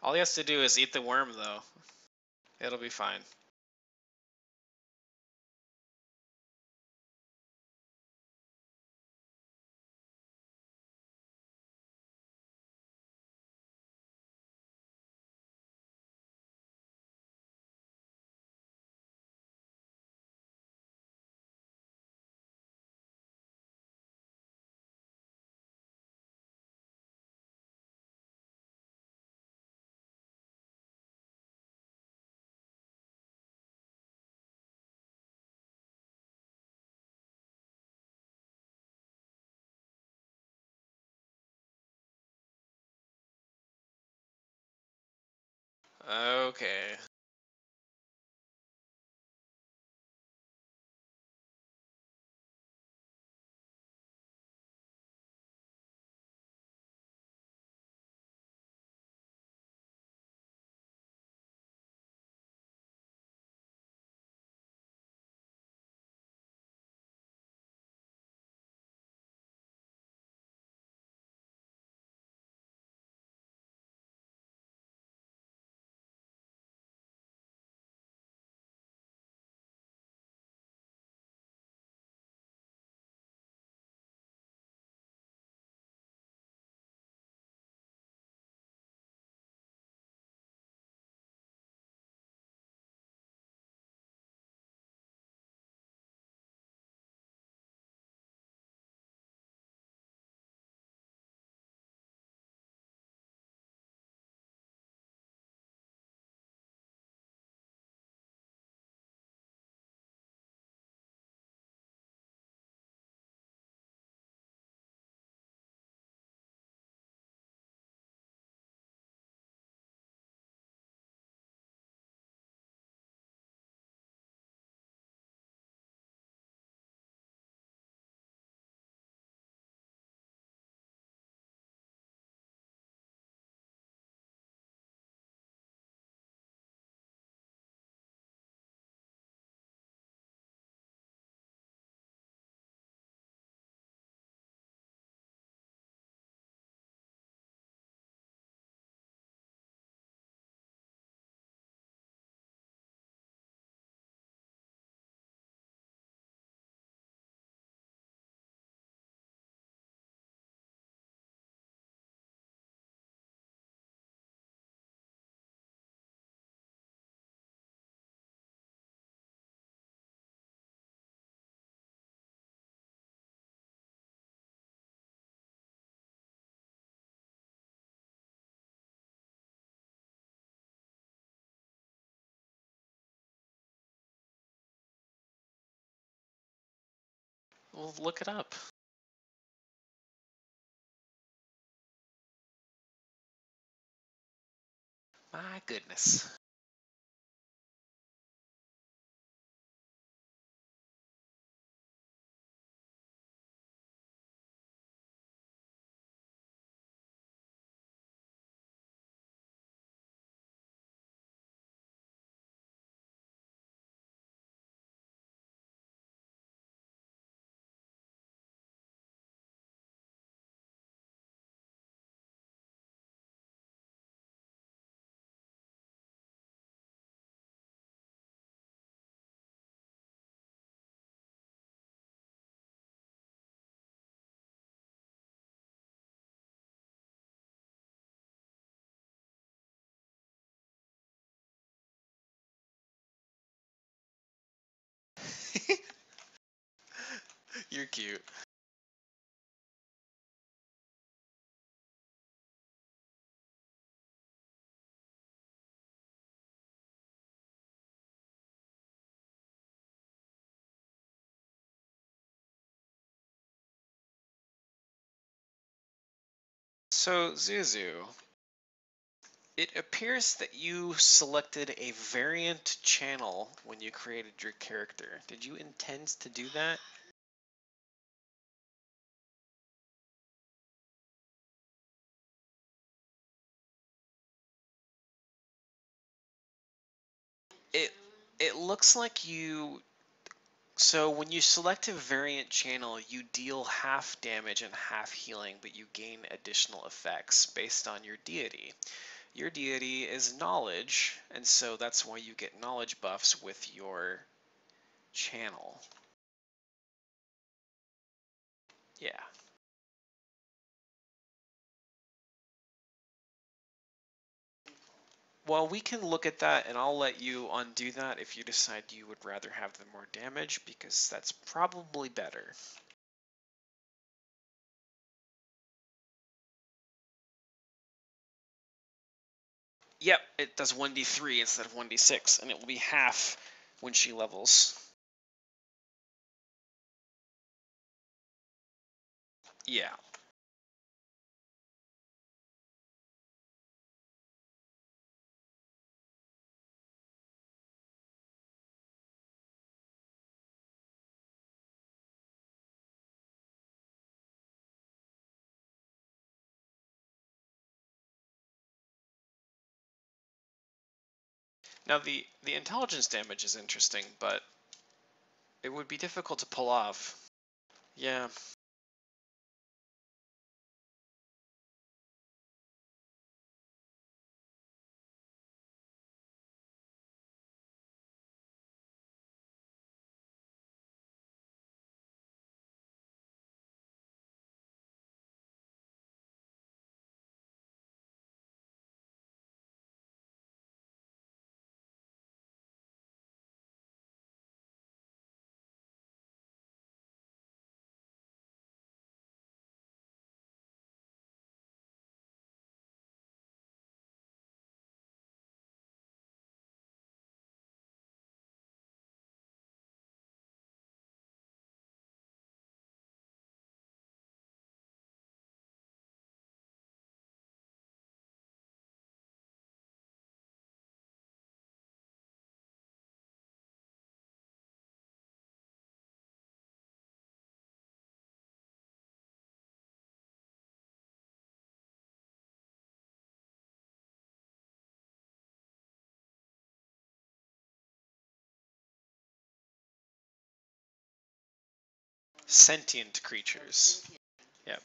all he has to do is eat the worm, though. It'll be fine. Okay. We'll look it up. My goodness. You're cute. So, Zuzu, it appears that you selected a variant channel when you created your character. Did you intend to do that? It it looks like you. So when you select a variant channel, you deal half damage and half healing, but you gain additional effects based on your deity. Your deity is knowledge, and so that's why you get knowledge buffs with your channel. Yeah. Well, we can look at that, and I'll let you undo that if you decide you would rather have the more damage, because that's probably better. Yep, it does 1d3 instead of 1d6, and it will be half when she levels. Yeah. Now the intelligence damage is interesting, but it would be difficult to pull off. Yeah. Sentient creatures. Yep.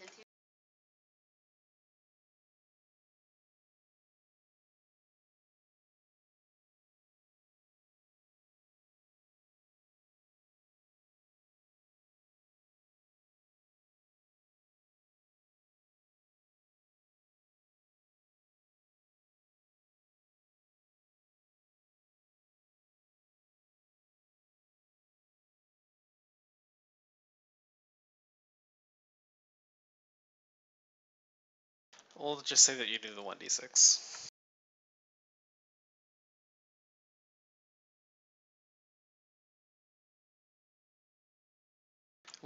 We'll just say that you do the 1d6.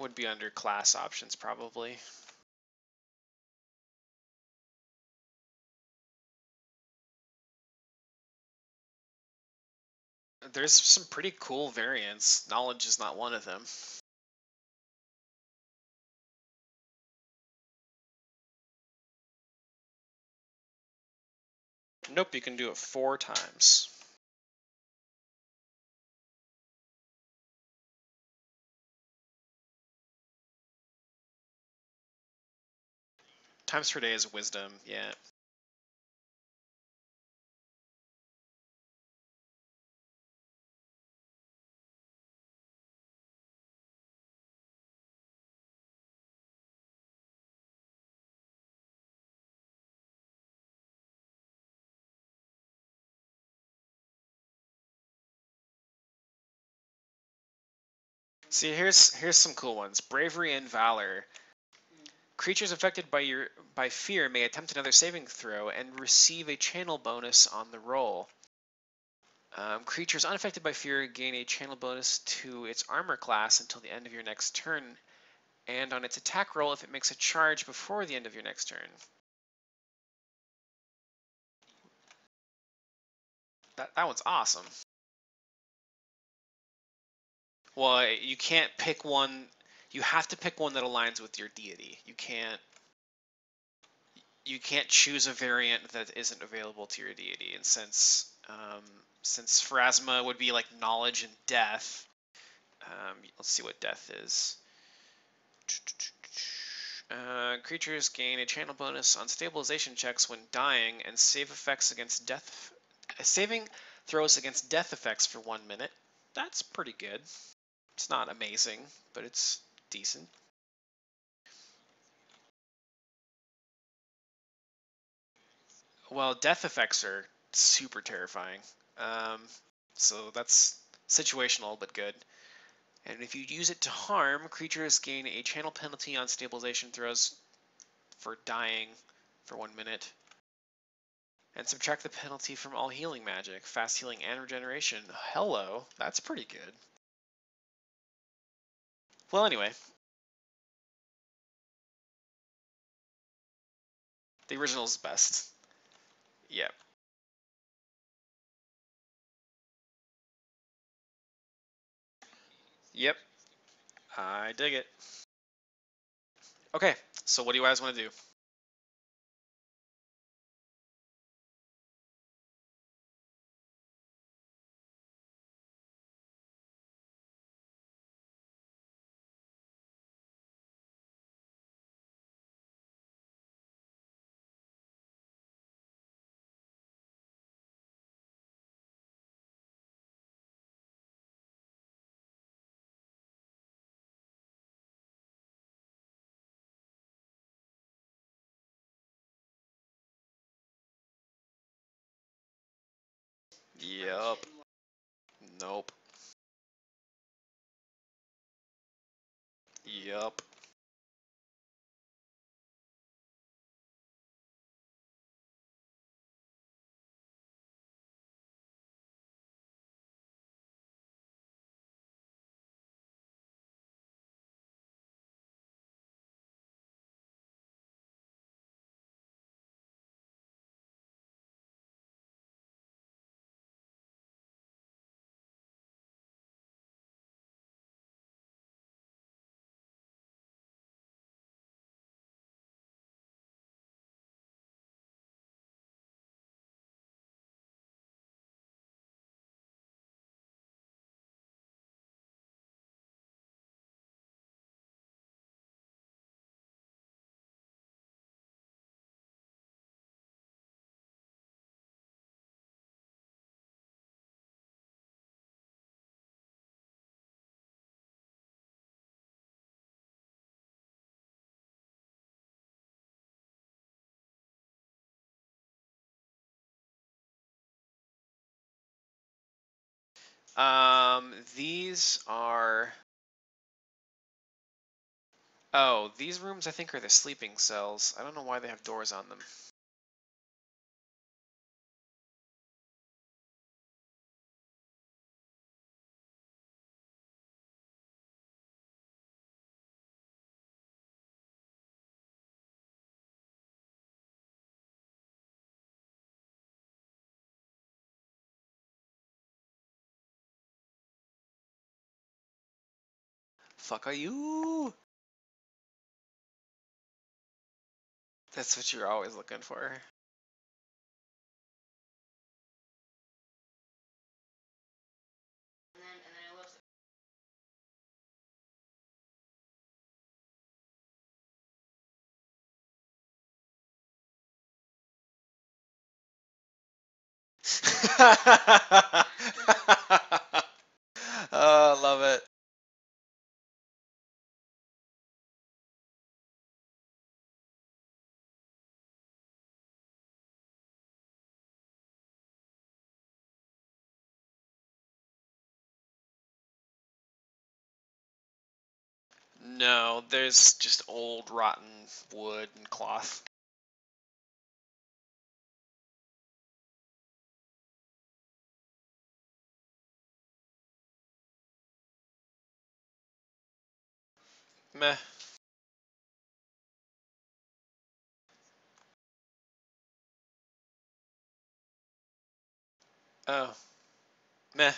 Would be under class options, probably. There's some pretty cool variants. Knowledge is not one of them. Nope, you can do it 4 times. Times per day is wisdom, yeah. See, here's some cool ones. Bravery and Valor. Creatures affected by fear may attempt another saving throw and receive a channel bonus on the roll. Creatures unaffected by fear gain a channel bonus to its armor class until the end of your next turn, and on its attack roll if it makes a charge before the end of your next turn. That one's awesome. Well, you can't pick one. You have to pick one that aligns with your deity. You can't choose a variant that isn't available to your deity. And since Pharasma would be like knowledge and death, let's see what death is. Creatures gain a channel bonus on stabilization checks when dying, and saving throws against death effects for 1 minute. That's pretty good. It's not amazing, but it's decent. Well, death effects are super terrifying. So that's situational but good. And if you use it to harm, creatures gain a channel penalty on stabilization throws for dying for 1 minute. And subtract the penalty from all healing magic, fast healing and regeneration. Hello, that's pretty good. Well, anyway, the original's best. Yep. Yep. I dig it. Okay, so what do you guys want to do? Yep. Nope. Yep. These are. Oh, these rooms I think are the sleeping cells. I don't know why they have doors on them. fuck are you? That's what you're always looking for. And then I love Oh, I love it. No, there's just old rotten wood and cloth. Meh. Oh, meh.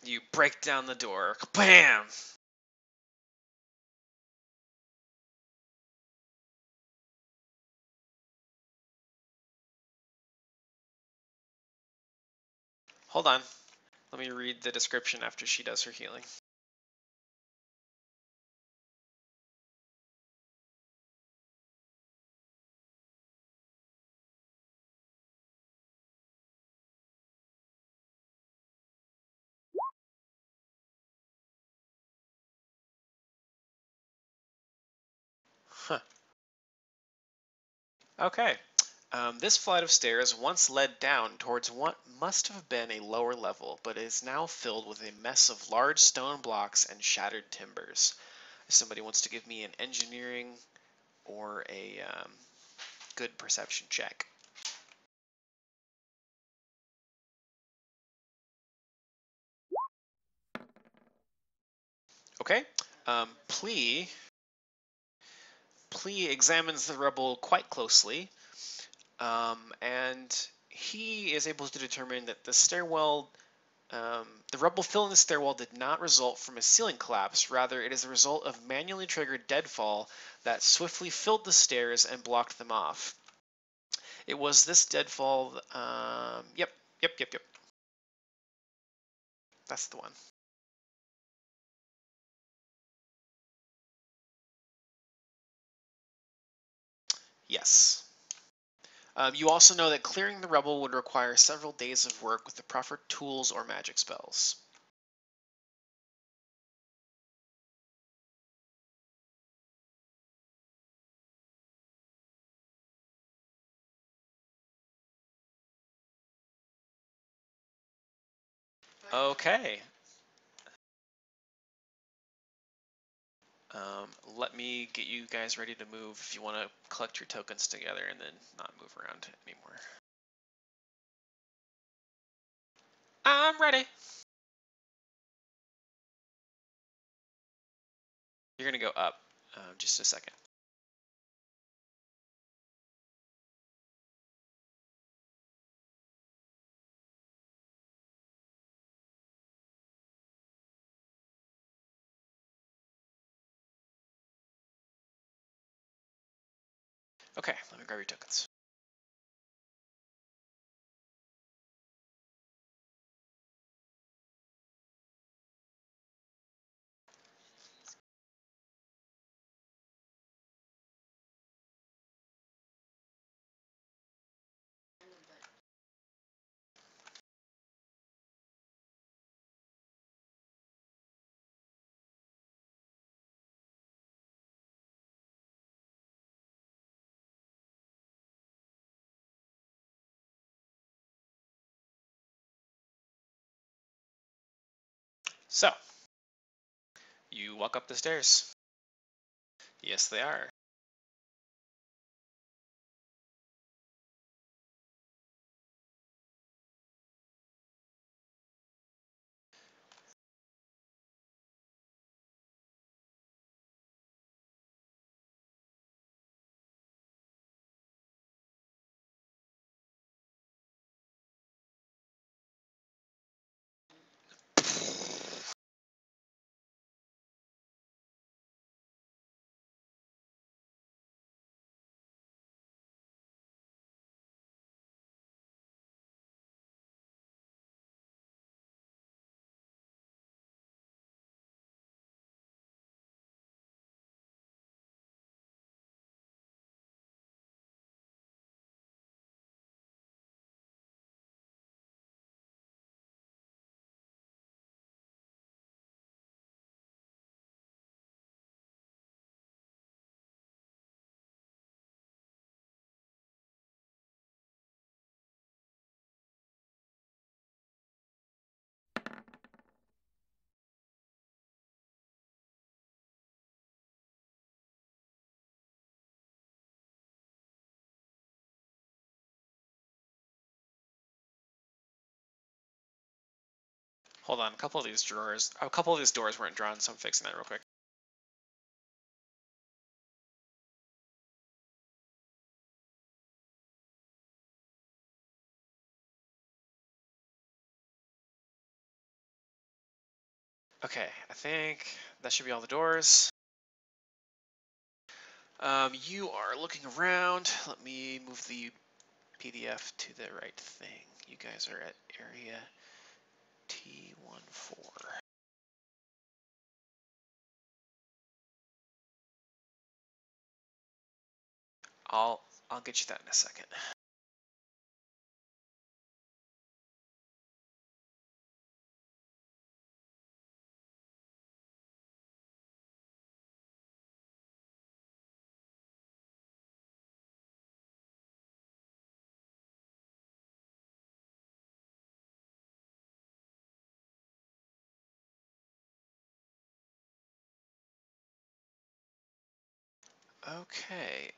You break down the door. Bam! Hold on. Let me read the description after she does her healing. Huh. Okay. This flight of stairs once led down towards what must have been a lower level, but is now filled with a mess of large stone blocks and shattered timbers. If somebody wants to give me an engineering or a good perception check. Okay. Plea examines the rubble quite closely, and he is able to determine that the rubble filling the stairwell did not result from a ceiling collapse. Rather, it is the result of manually triggered deadfall that swiftly filled the stairs and blocked them off. It was this deadfall. Yep. That's the one. Yes. You also know that clearing the rubble would require several days of work with the proper tools or magic spells. Okay. Let me get you guys ready to move if you want to collect your tokens together and then not move around anymore. I'm ready. You're going to go up. Just a second. Okay, let me grab your tokens. So, you walk up the stairs. Yes, they are. Hold on, a couple of these doors weren't drawn, so I'm fixing that real quick. Okay, I think that should be all the doors. You are looking around. Let me move the PDF to the right thing. You guys are at area T14. I'll get you that in a second. Okay,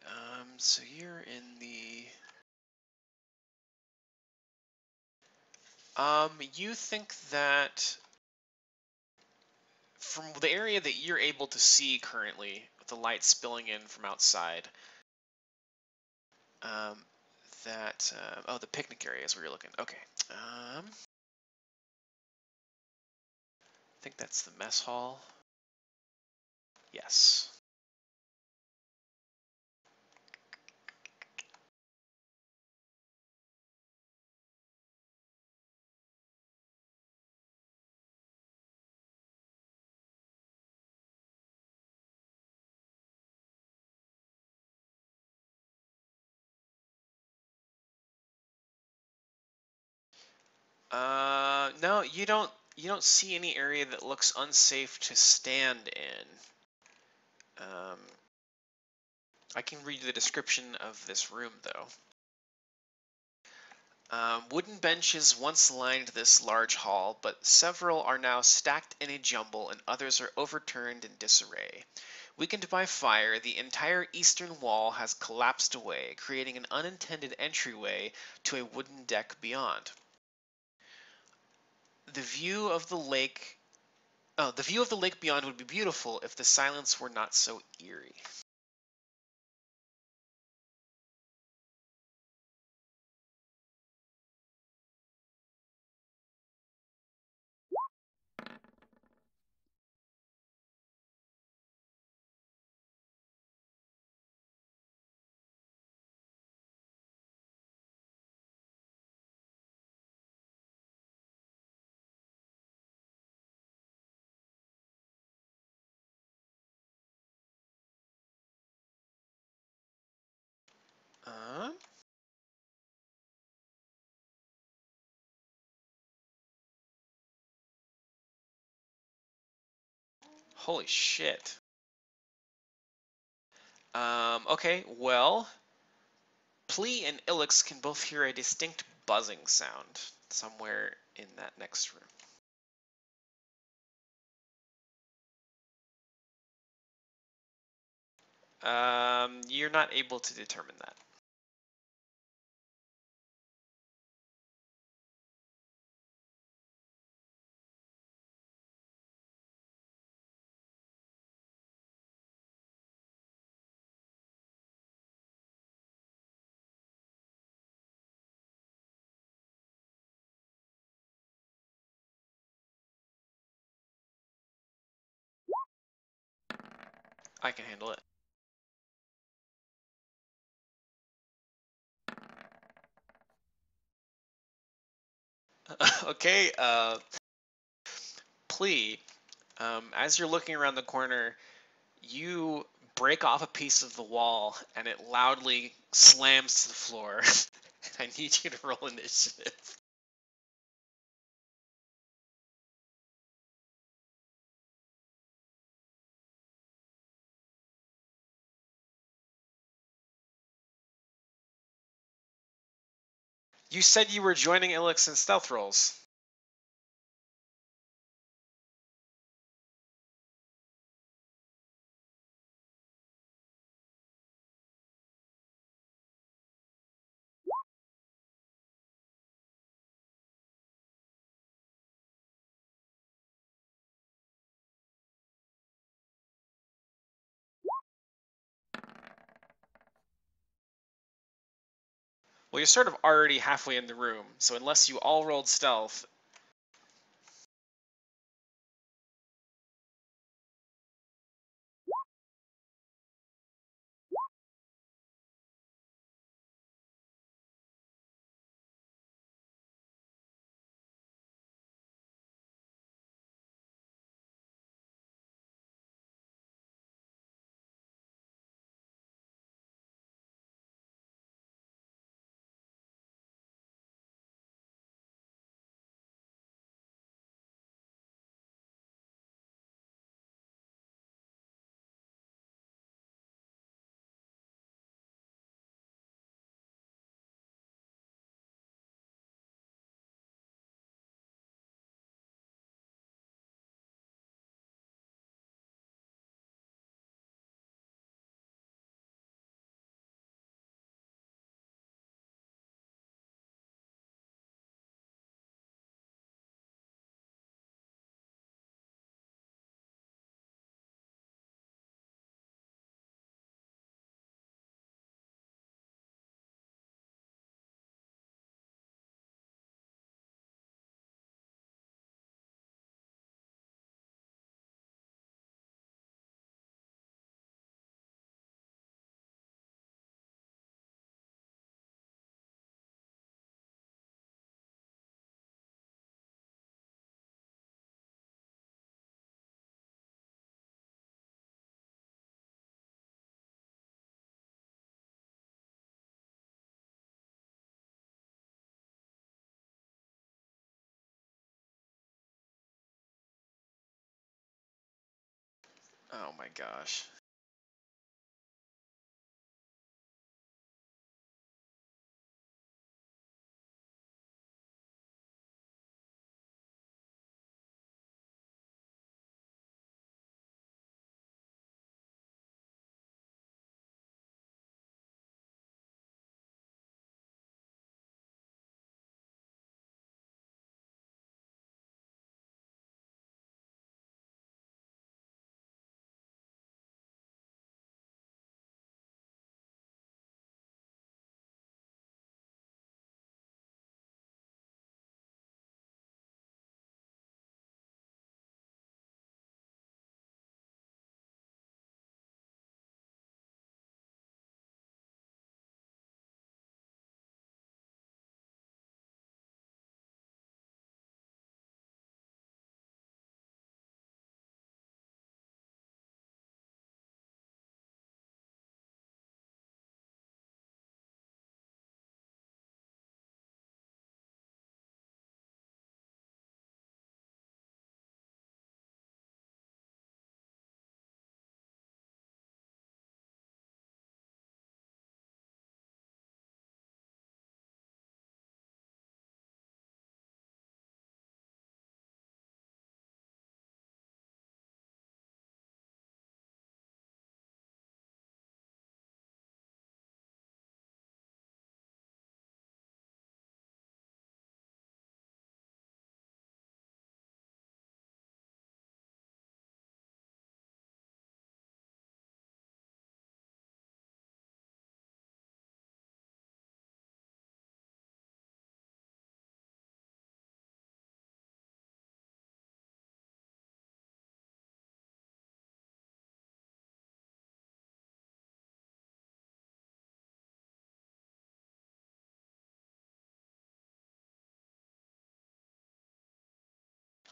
so you're in the you think that from the area that you're able to see currently, with the light spilling in from outside, um, oh, the picnic area is where you're looking. Okay. I think that's the mess hall. Yes. No, you don't see any area that looks unsafe to stand in. I can read you the description of this room though. Wooden benches once lined this large hall, but several are now stacked in a jumble and others are overturned in disarray. Weakened by fire, the entire eastern wall has collapsed away, creating an unintended entryway to a wooden deck beyond. The view of the lake the view of the lake beyond would be beautiful if the silence were not so eerie. Uh, Holy shit. Okay, well, Plea and Ilix can both hear a distinct buzzing sound somewhere in that next room. You're not able to determine that. I can handle it. Okay, Plea, as you're looking around the corner, you break off a piece of the wall and it loudly slams to the floor. I need you to roll initiative. You said you were joining Ilix in stealth rolls. Well, you're sort of already halfway in the room, so unless you all rolled stealth. Oh my gosh.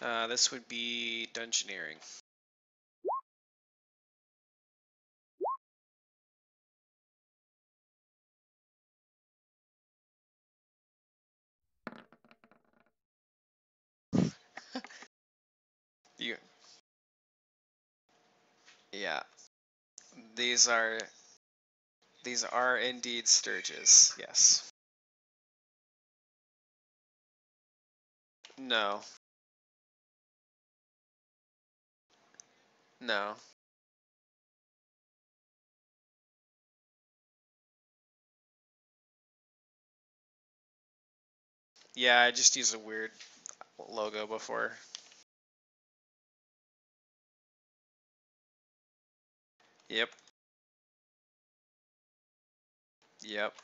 This would be dungeoneering. You, yeah, these are these are indeed sturges. Yes. No. No. Yeah, I just used a weird logo before. Yep. Yep.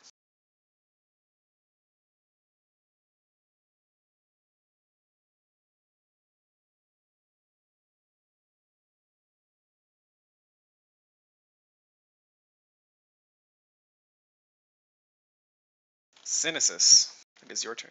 Cynesis. It is your turn.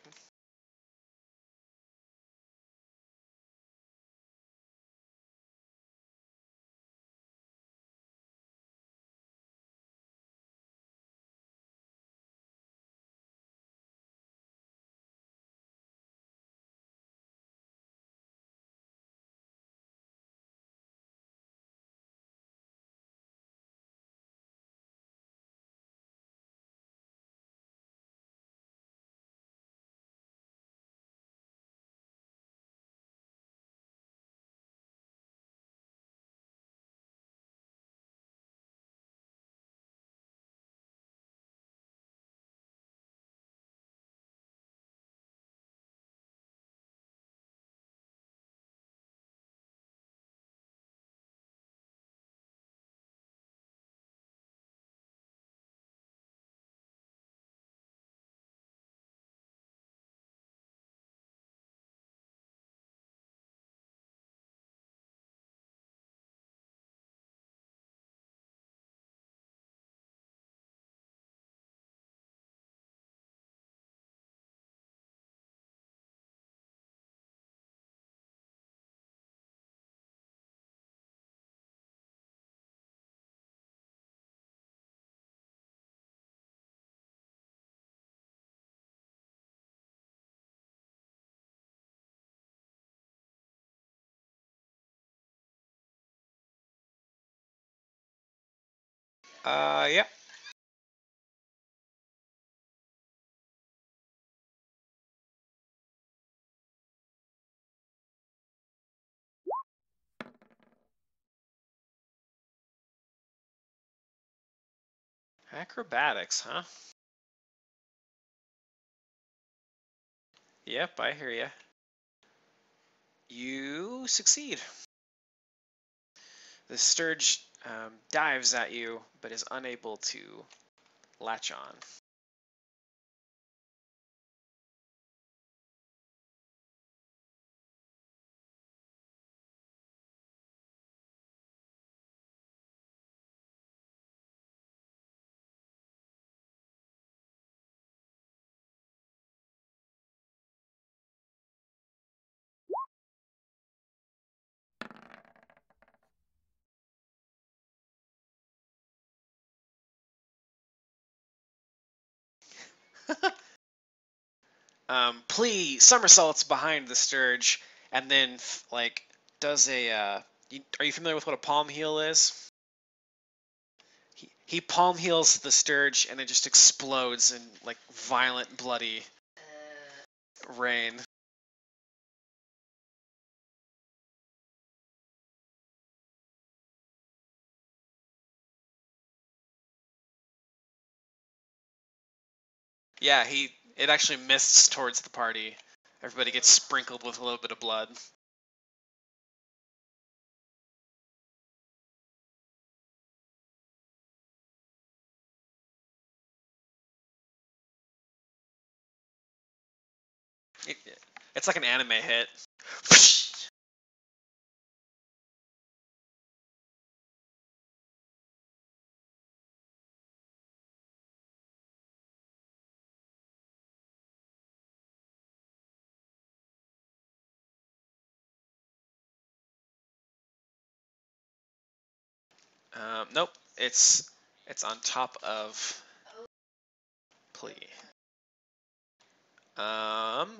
Yeah. Acrobatics, huh? Yep, I hear ya. You succeed. The Sturge dives at you, but is unable to latch on. Plea somersaults behind the Sturge, and then like does a. Are you familiar with what a palm heel is? He palm heels the Sturge, and it just explodes in like violent, bloody rain. Yeah, it actually mists towards the party. Everybody gets sprinkled with a little bit of blood. It, it's like an anime hit. Nope. It's on top of plea.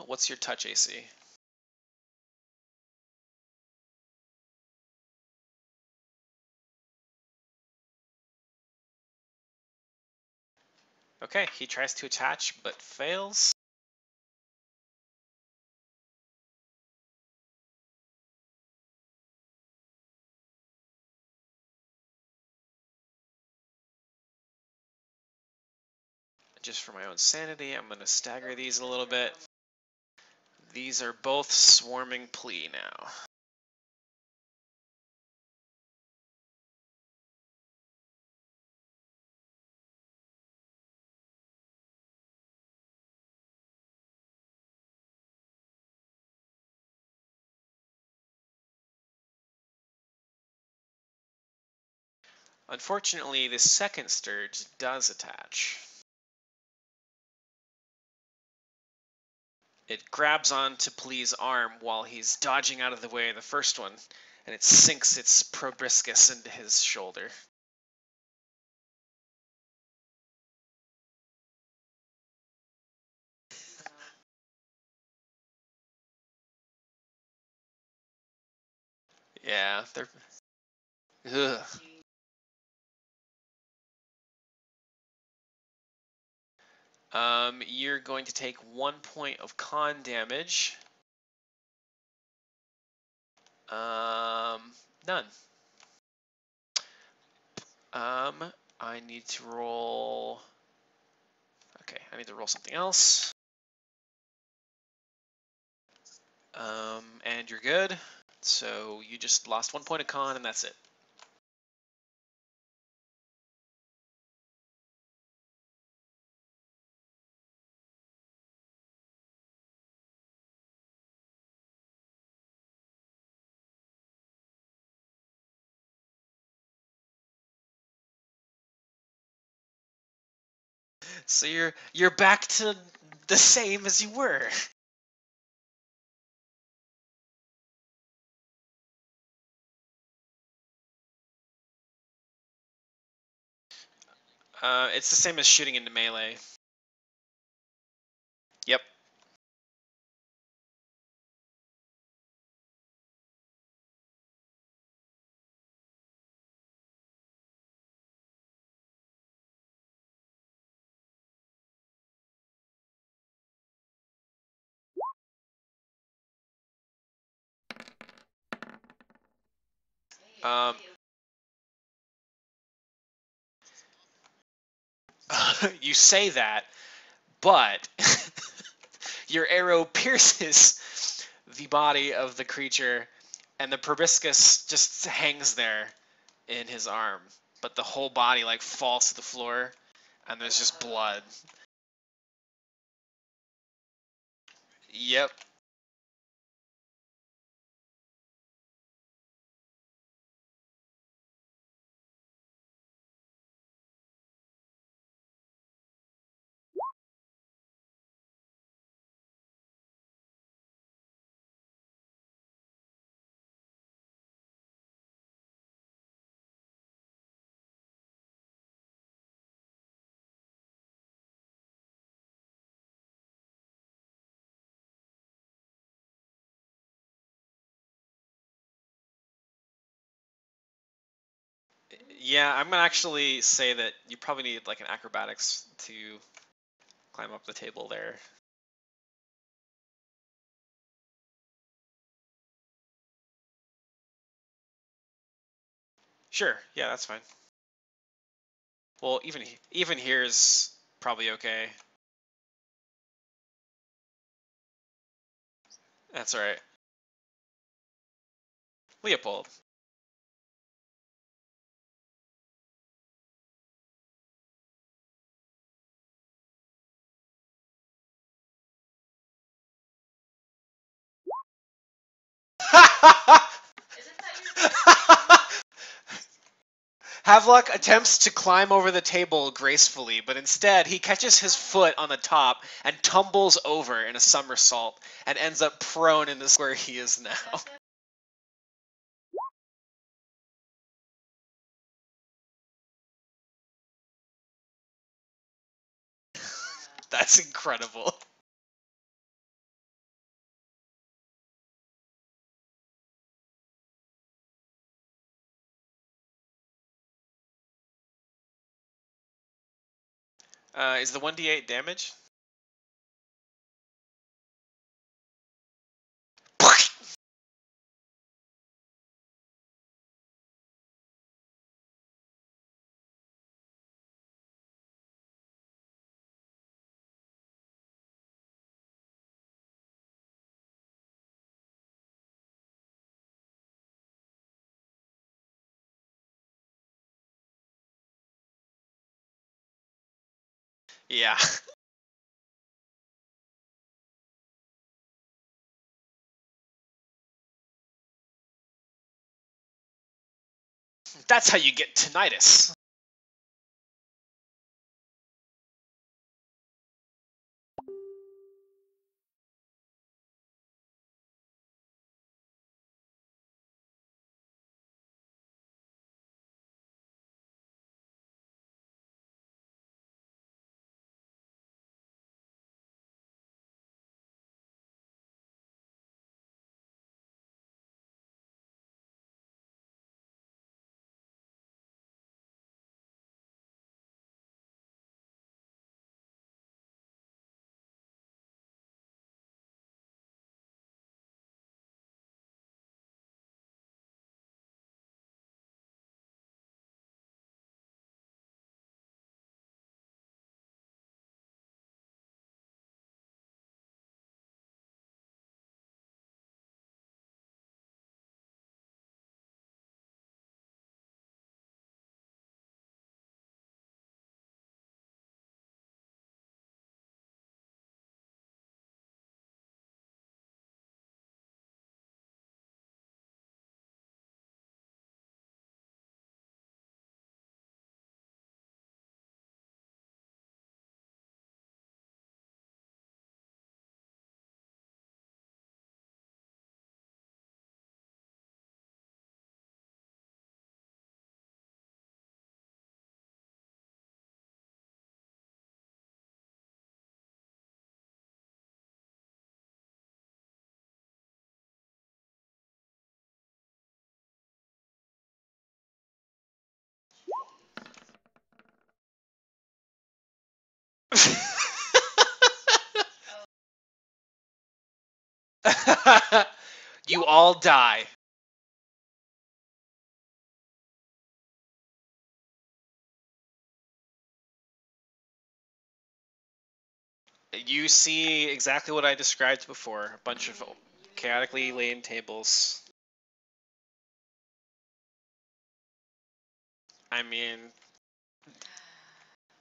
What's your touch AC? Okay, he tries to attach but fails. Just for my own sanity, I'm going to stagger these a little bit. These are both swarming plea now. Unfortunately, the second Sturge does attach. It grabs onto Plea's arm while he's dodging out of the way of the first one, and it sinks its proboscis into his shoulder. Yeah, they're... Ugh. You're going to take 1 point of con damage. None. I need to roll... Okay, I need to roll something else. And you're good. So you just lost 1 point of con, and that's it. So you're back to the same as you were. It's the same as shooting into melee. Yep. Um, you say that, but your arrow pierces the body of the creature, and the proboscis just hangs there in his arm, but the whole body like falls to the floor, and there's just blood. Yep. Yeah, I'm gonna actually say that you probably need like an acrobatics to climb up the table there. Sure, yeah, that's fine. Well, even here is probably okay. That's all right. Leopold. Havelock attempts to climb over the table gracefully, but instead he catches his foot on the top and tumbles over in a somersault and ends up prone in the square he is now. That's incredible. Is the 1d8 damage? Yeah. That's how you get tinnitus. You all die. You see exactly what I described before. A bunch of chaotically laid tables. I mean,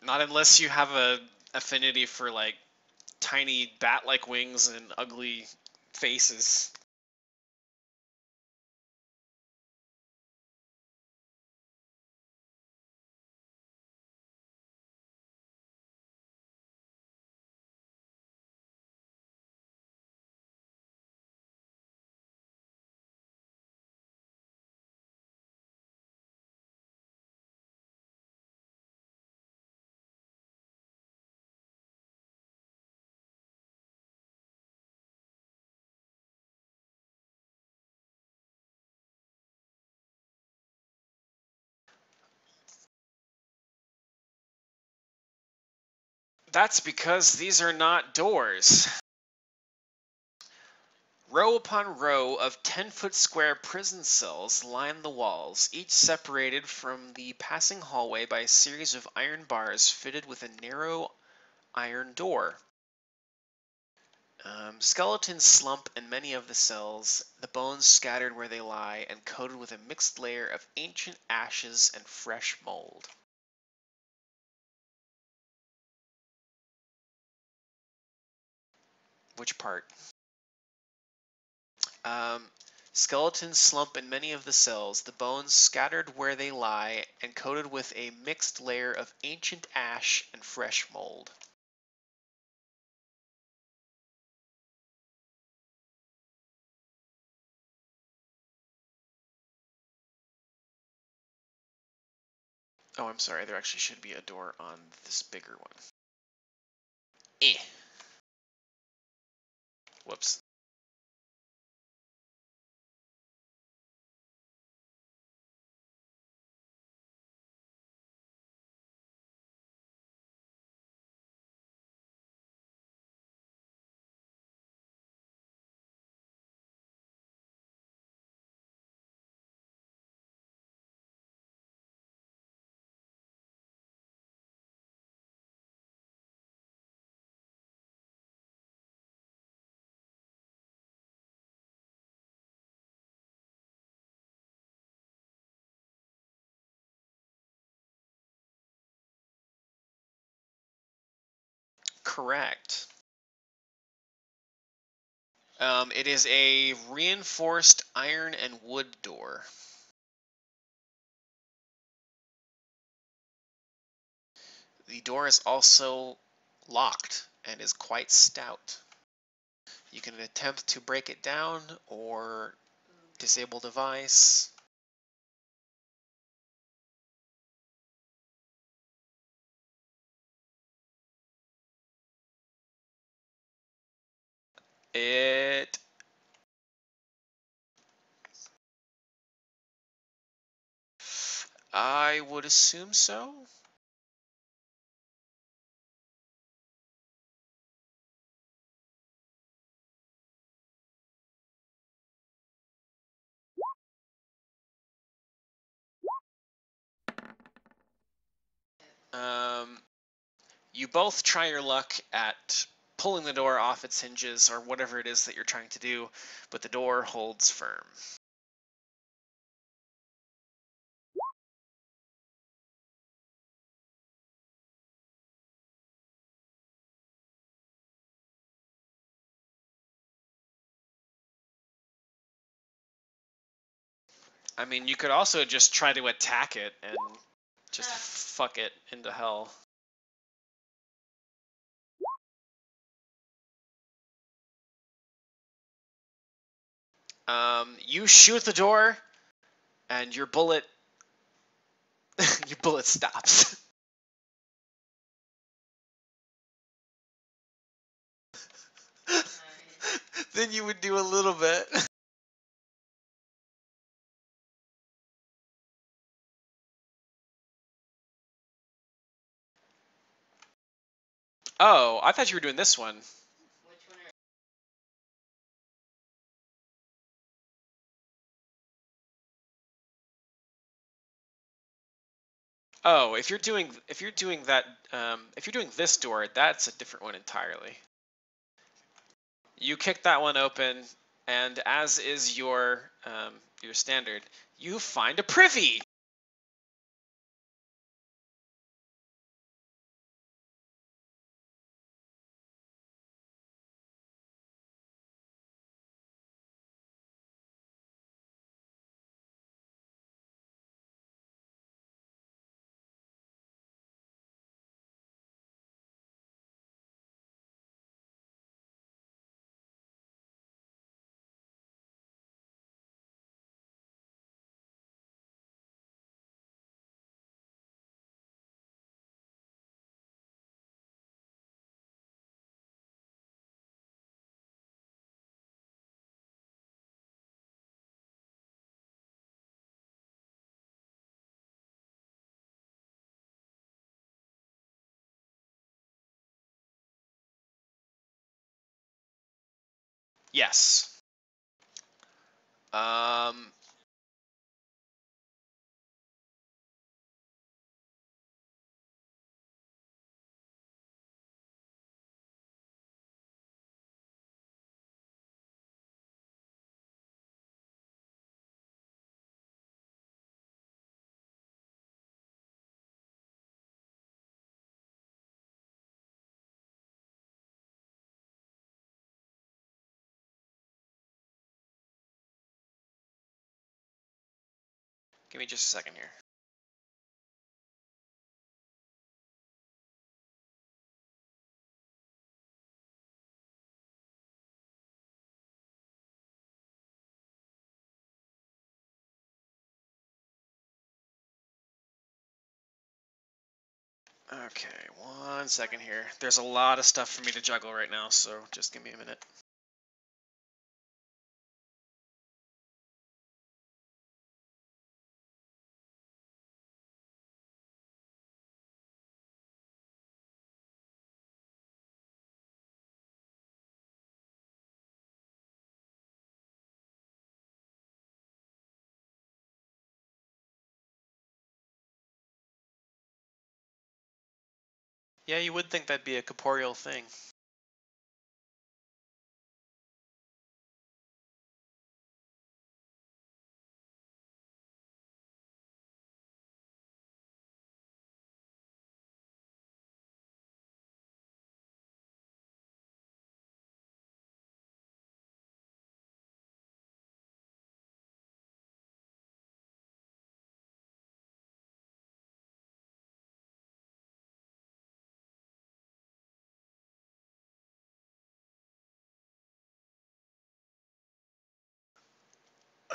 not unless you have a affinity for like tiny bat-like wings and ugly faces. That's because these are not doors. Row upon row of 10-foot square prison cells line the walls, each separated from the passing hallway by a series of iron bars fitted with a narrow iron door. Skeletons slump in many of the cells, the bones scattered where they lie and coated with a mixed layer of ancient ashes and fresh mold. Which part? Um, Skeletons slump in many of the cells, the bones scattered where they lie and coated with a mixed layer of ancient ash and fresh mold. Oh, I'm sorry, there actually should be a door on this bigger one. Eh. Whoops. Correct. It is a reinforced iron and wood door. The door is also locked and is quite stout. You can attempt to break it down or disable device. It... I would assume so. Um, you both try your luck at pulling the door off its hinges or whatever it is that you're trying to do, but the door holds firm. I mean, you could also just try to attack it and just fuck it into hell. You shoot the door, and your bullet stops. Then you would do a little bit. Oh, I thought you were doing this one. Which one are? Oh, if you're doing that, if you're doing this door, that's a different one entirely. You kick that one open, and as is your standard, you find a privy. Yes. Um, Give me just a second here. Okay, 1 second here. There's a lot of stuff for me to juggle right now, so just give me a minute. Yeah, you would think that'd be a corporeal thing.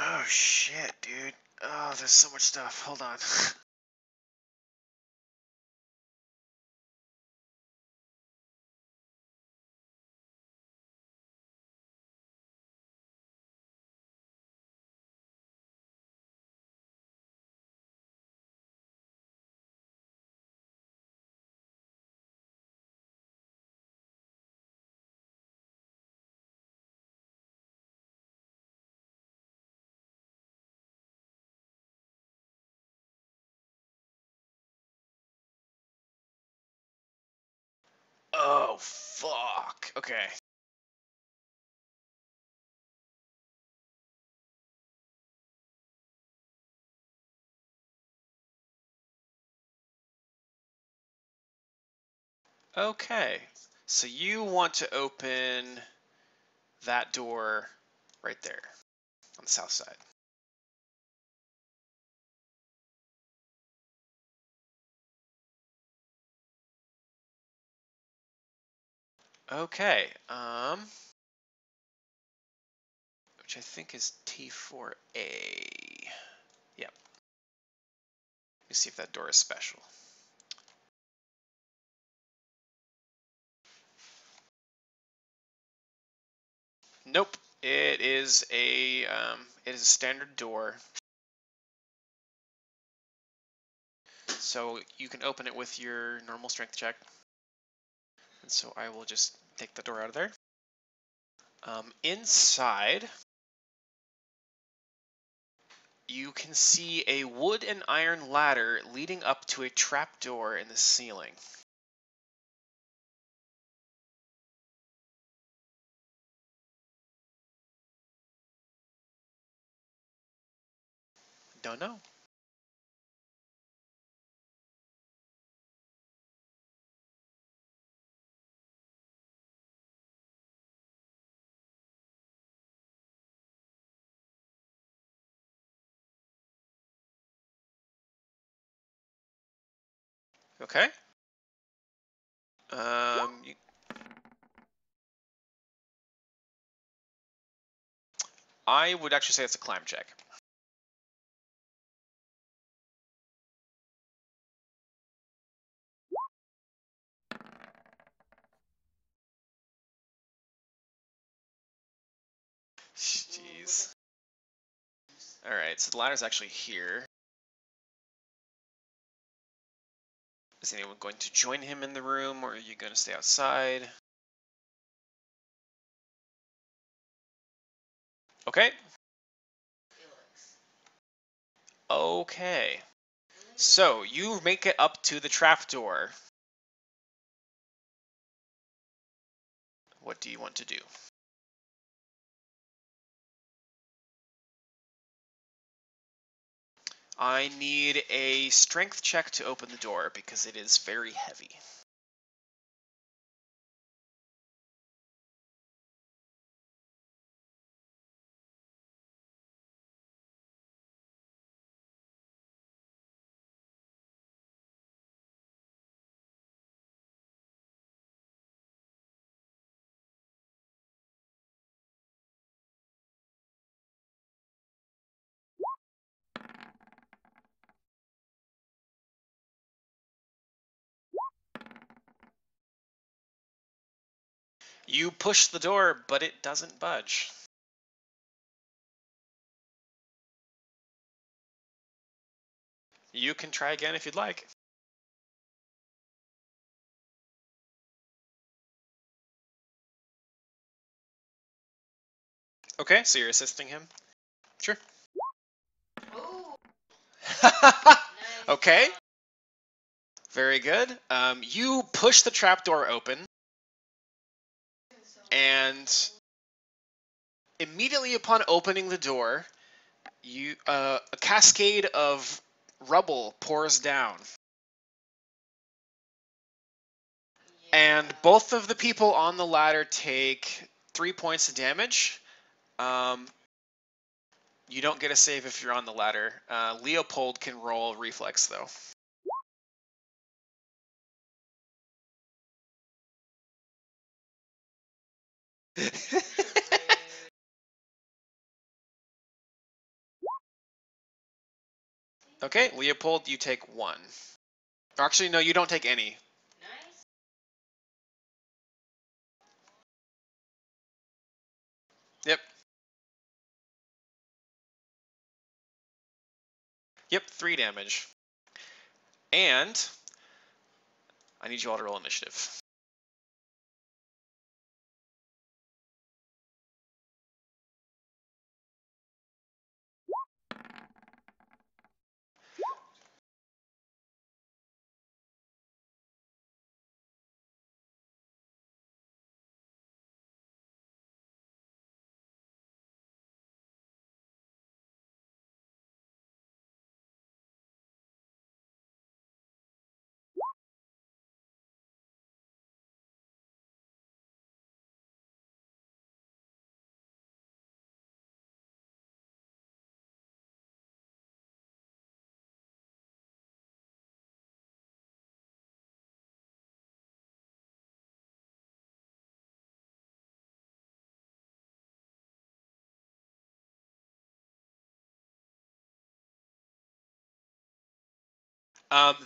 Oh shit, dude. Oh, there's so much stuff. Hold on. Oh, fuck. Okay. Okay. So you want to open that door right there on the south side. Okay. Which I think is T4A. Yep. Let me see if that door is special. Nope. It is a standard door. So you can open it with your normal strength check. And so I will just take the door out of there. Inside, you can see a wood and iron ladder leading up to a trapdoor in the ceiling. Don't know. Okay. You, I would actually say it's a climb check. Jeez. All right, so the ladder's actually here. Is anyone going to join him in the room, or are you going to stay outside? Okay. Okay. So you make it up to the trapdoor. What do you want to do? I need a strength check to open the door because it is very heavy. You push the door, but it doesn't budge. You can try again if you'd like. Okay, so you're assisting him? Sure. Oh, Okay, nice. very good. You push the trapdoor open, and immediately upon opening the door, a cascade of rubble pours down. And Yeah. both of the people on the ladder take 3 points of damage. You don't get a save if you're on the ladder. Leopold can roll reflex, though. Okay, Leopold, you take 1. Or actually, no, you don't take any. Nice. Yep. Yep, 3 damage. And I need you all to roll initiative.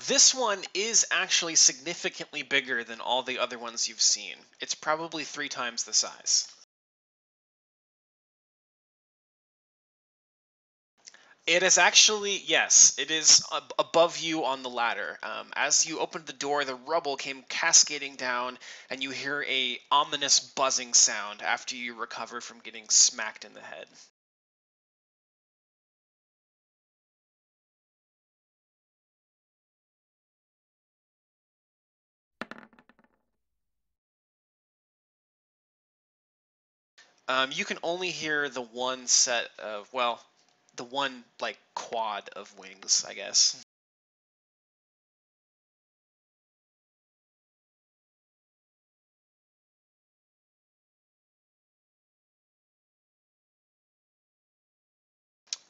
This one is actually significantly bigger than all the other ones you've seen. It's probably 3 times the size. It is actually, yes, it is above you on the ladder. As you opened the door, the rubble came cascading down, and you hear a ominous buzzing sound after you recover from getting smacked in the head. You can only hear the one set of, well, the one, like, quad of wings, I guess.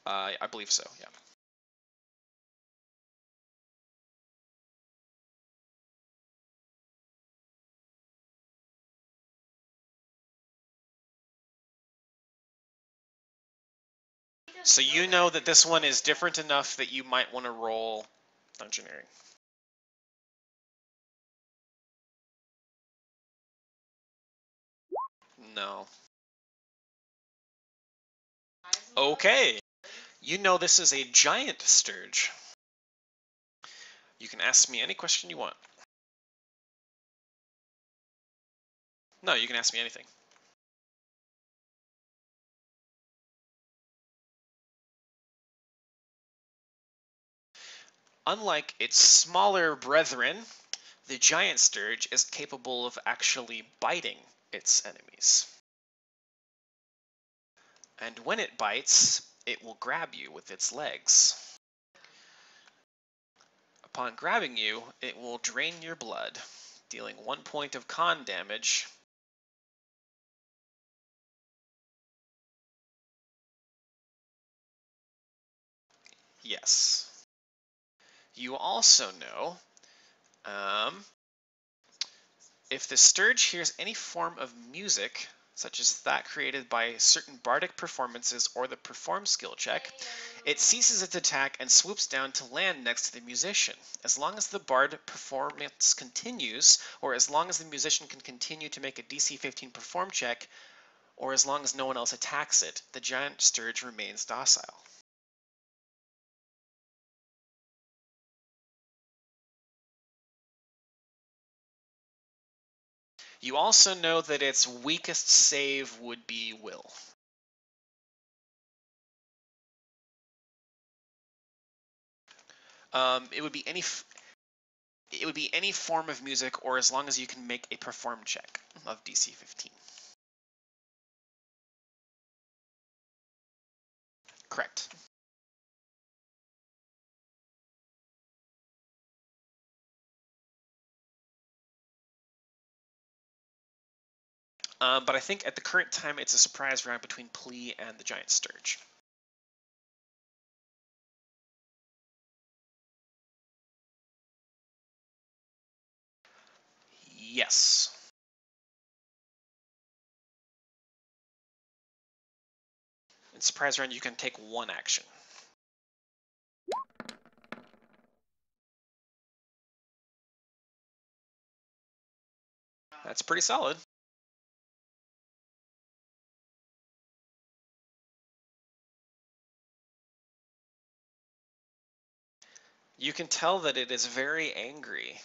I believe so, yeah. So you know that this one is different enough that you might want to roll Dungeoneering. No. Okay. You know this is a giant sturge. You can ask me any question you want. No, you can ask me anything. Unlike its smaller brethren, the giant sturge is capable of actually biting its enemies. And when it bites, it will grab you with its legs. Upon grabbing you, it will drain your blood, dealing 1 point of con damage. Yes. You also know, if the sturge hears any form of music, such as that created by certain bardic performances or the perform skill check, it ceases its attack and swoops down to land next to the musician. As long as the bard performance continues, or as long as the musician can continue to make a DC 15 perform check, or as long as no one else attacks it, the giant sturge remains docile. You also know that its weakest save would be will. It would be any form of music, or as long as you can make a perform check of DC 15. Correct. But I think at the current time it's a surprise round between Plea and the Giant Sturge. Yes. In surprise round you can take one action. That's pretty solid. You can tell that it is very angry.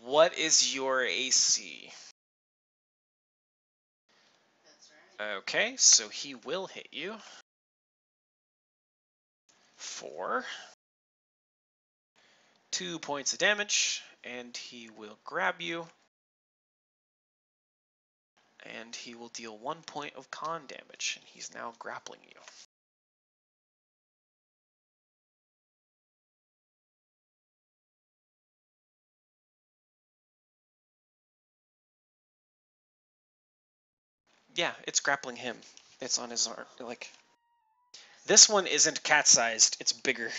What is your AC? That's right. Okay, so he will hit you. 4. 2 points of damage, and he will grab you. And he will deal 1 point of con damage, and he's now grappling you. Yeah, it's grappling him. It's on his arm. Like, this one isn't cat-sized, it's bigger.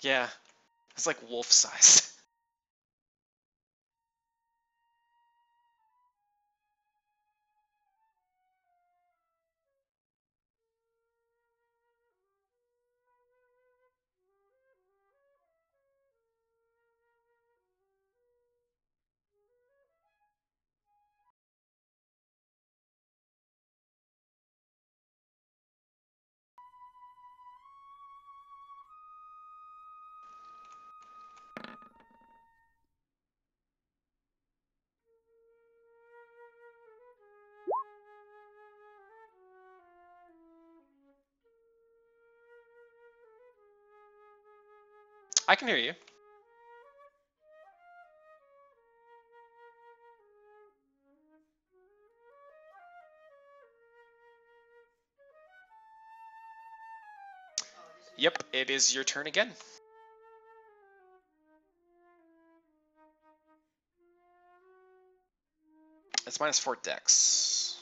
Yeah, it's like wolf-sized. I can hear you. Yep, it is your turn again. It's -4 dex.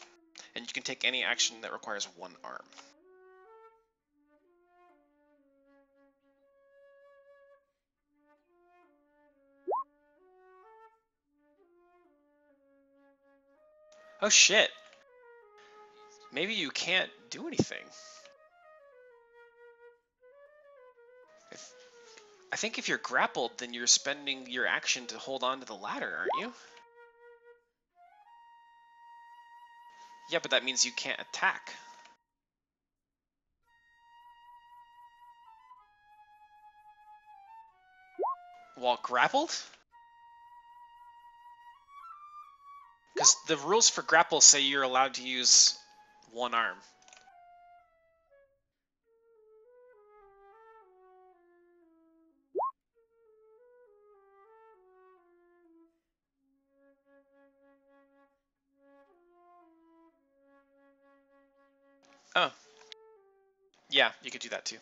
And you can take any action that requires one arm. Oh shit. Maybe you can't do anything. I think if you're grappled, then you're spending your action to hold on to the ladder, aren't you? Yeah, but that means you can't attack. While grappled? Because the rules for grapple say you're allowed to use one arm. Oh. Yeah, you could do that too.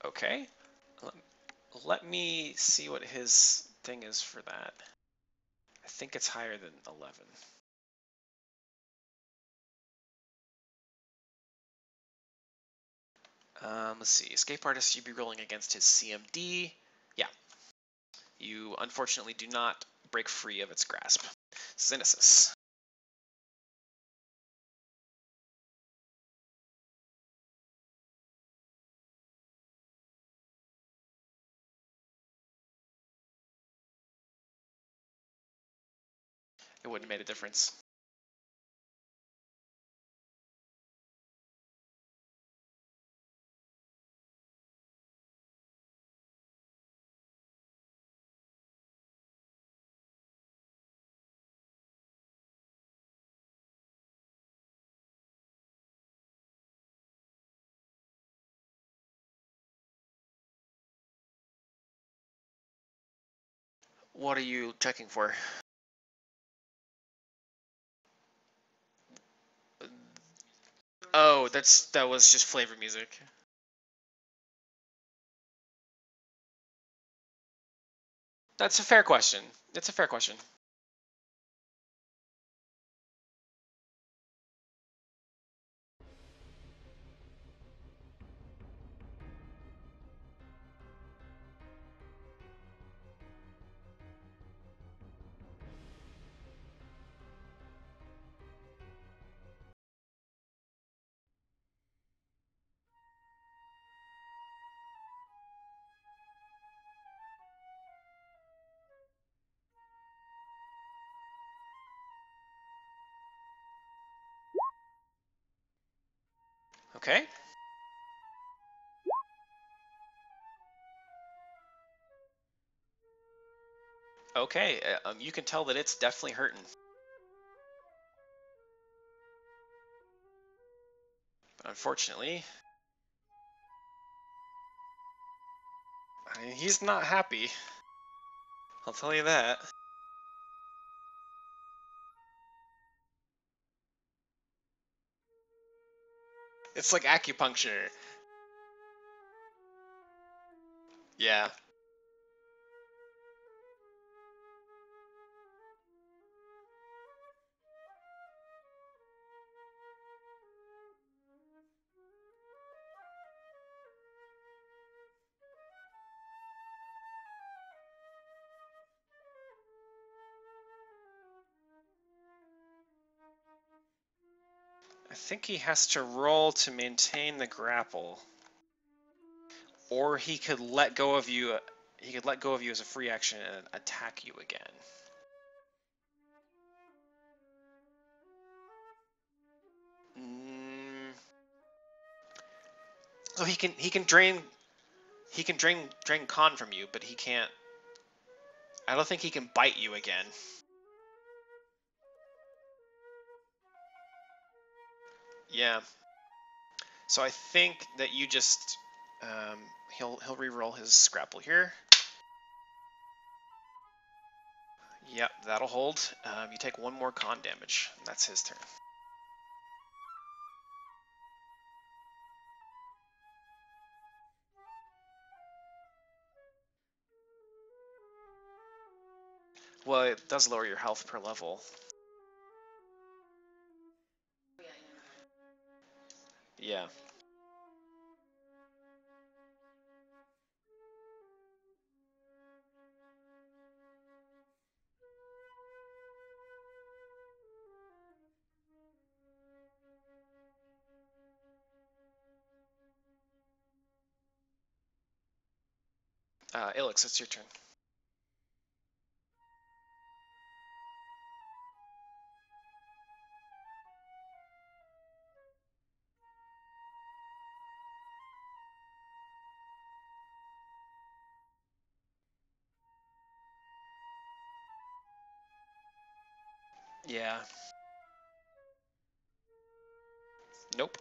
Okay. Let me see what his thing is for that. I think it's higher than 11. Let's see. Escape artist, you'd be rolling against his CMD. Yeah. You unfortunately do not break free of its grasp. Synesis. It wouldn't have made a difference. What are you checking for? Oh, that was just flavor music. That's a fair question. It's a fair question. Okay. Okay. You can tell that it's definitely hurting. But unfortunately, he's not happy. I'll tell you that. It's like acupuncture. Yeah. I think he has to roll to maintain the grapple. Or he could let go of you. He could let go of you as a free action and attack you again. Mm, so he can drain con from you, but he can't. I don't think he can bite you again. Yeah. So I think that you just um, he'll re-roll his grapple here. Yep, that'll hold. You take one more con damage. That's his turn. Well, it does lower your health per level. Yeah. Ilix, it's your turn. Yeah. Nope.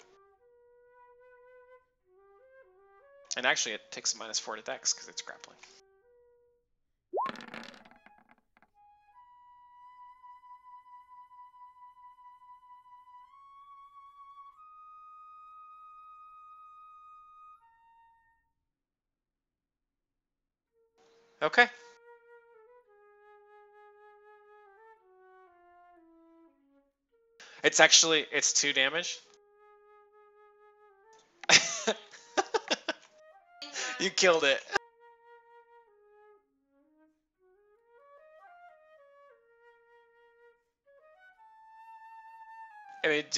And actually, it takes a -4 to Dex because it's grappling. Okay. It's 2 damage. You killed it. And it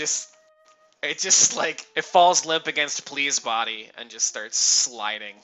just like it falls limp against Plea's body and just starts sliding.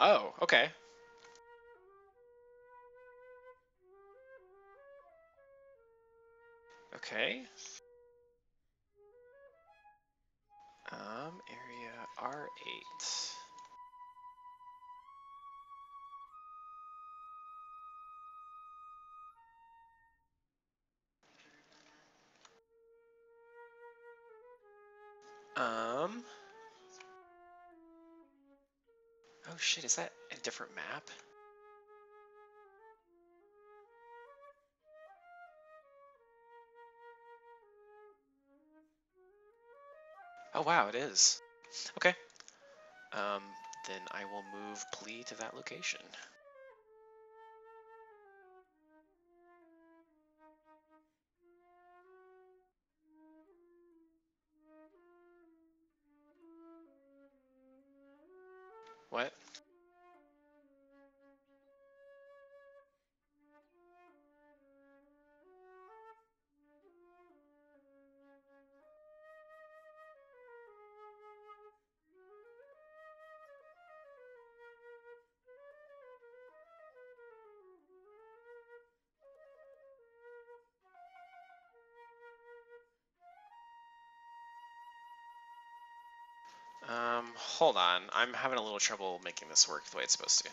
Oh, okay. Okay. Area R8. Um. Oh shit, is that a different map? Oh wow, it is. Okay. Um, then I will move Plea to that location. What? Hold on. I'm having a little trouble making this work the way it's supposed to.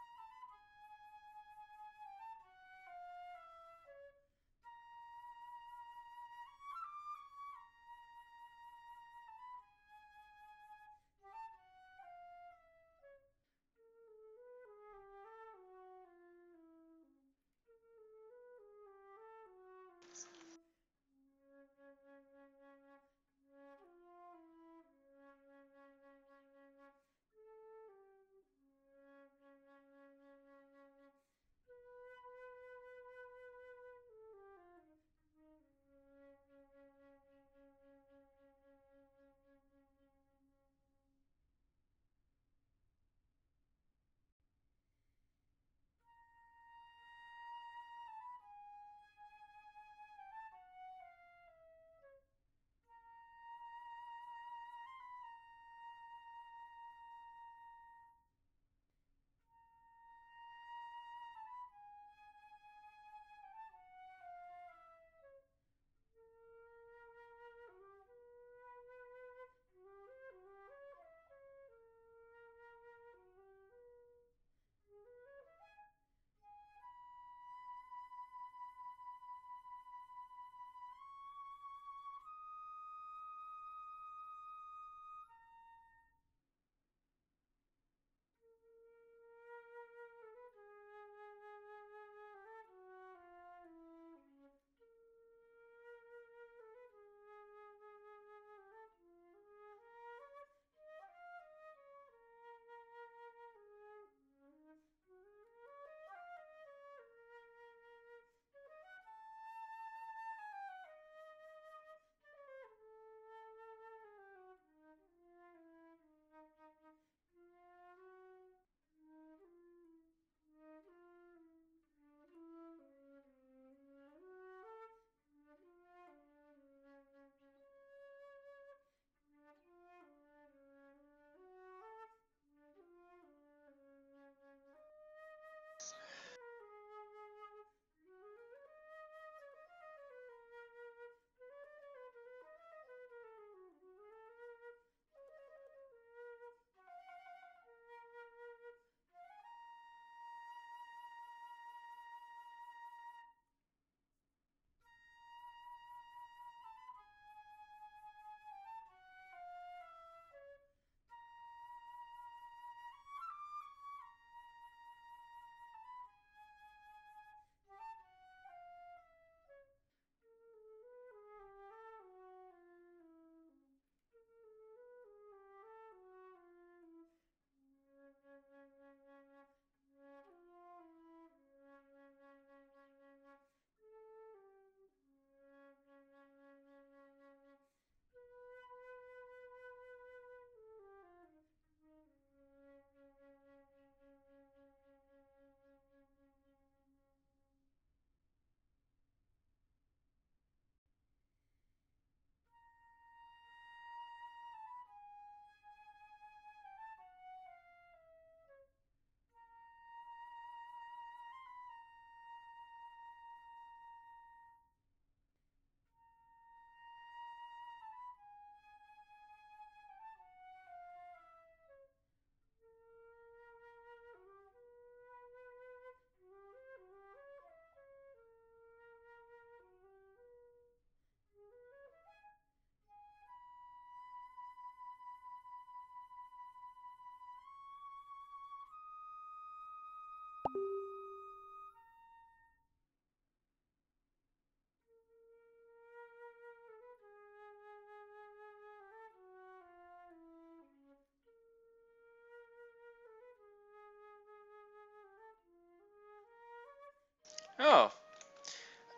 Oh.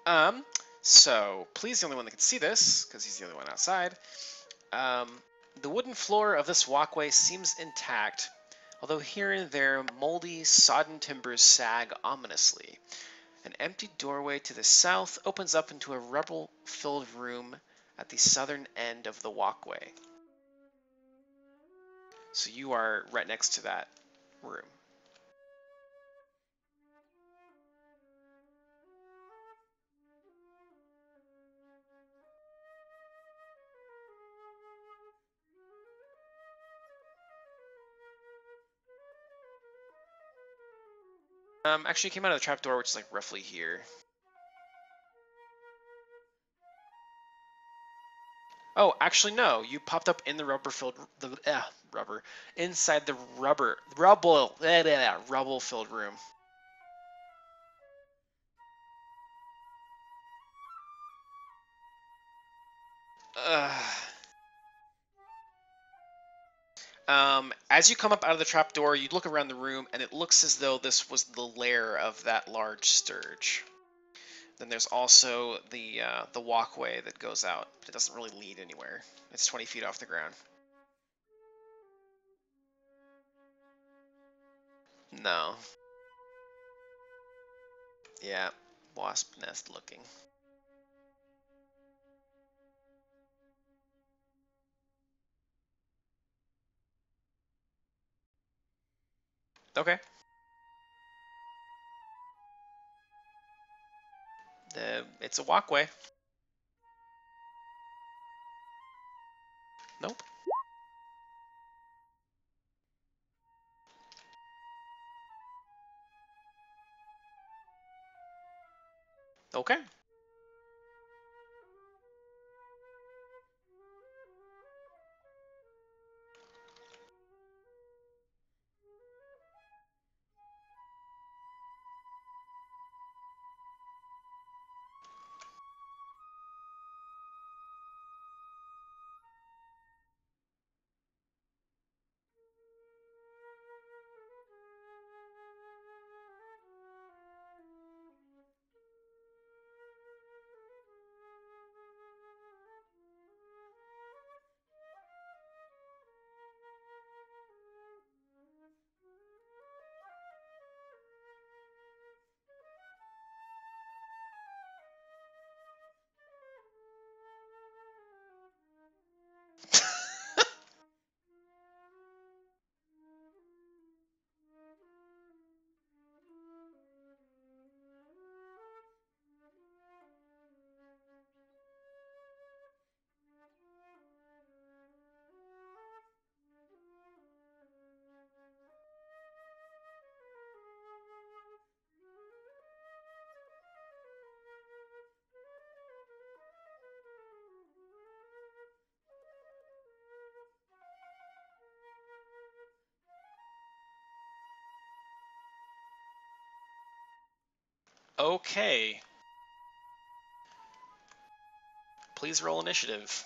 Um, so, please the only one that can see this, because he's the only one outside. The wooden floor of this walkway seems intact, although here and there moldy, sodden timbers sag ominously. An empty doorway to the south opens up into a rubble-filled room at the southern end of the walkway. So you are right next to that room. Actually, you came out of the trapdoor, which is like roughly here. Oh, actually, no. You popped up in the rubber inside the rubble-filled room. As you come up out of the trapdoor, you look around the room, and it looks as though this was the lair of that large sturge. Then there's also the walkway that goes out, but it doesn't really lead anywhere. It's 20 feet off the ground. No. Yeah, wasp nest looking. Okay. It's a walkway. Nope. Okay. Okay. Please roll initiative.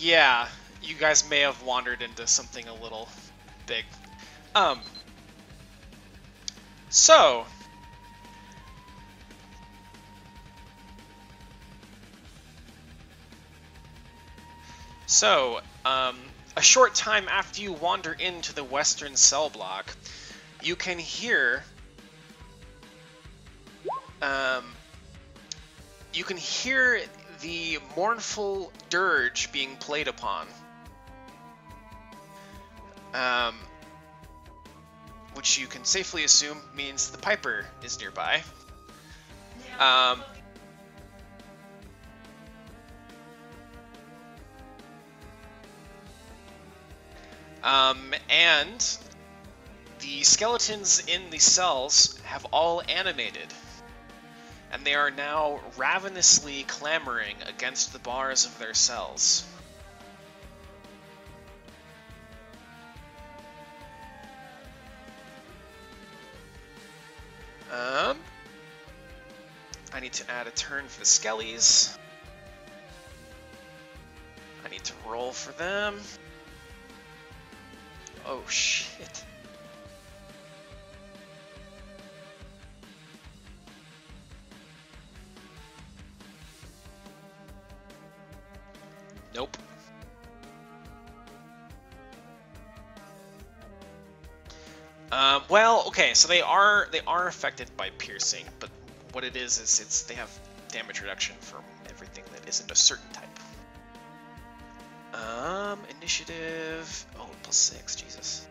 Yeah, you guys may have wandered into something a little big. Um, so, a short time after you wander into the western cell block, you can hear, the mournful dirge being played upon. Which you can safely assume means the piper is nearby. And the skeletons in the cells have all animated, and they are now ravenously clamoring against the bars of their cells. I need to add a turn for the skellies. I need to roll for them. Oh shit. Nope. Well, okay, so they are affected by piercing, but what it is it's they have damage reduction from everything that isn't a certain type. Initiative. Oh, +6. Jesus.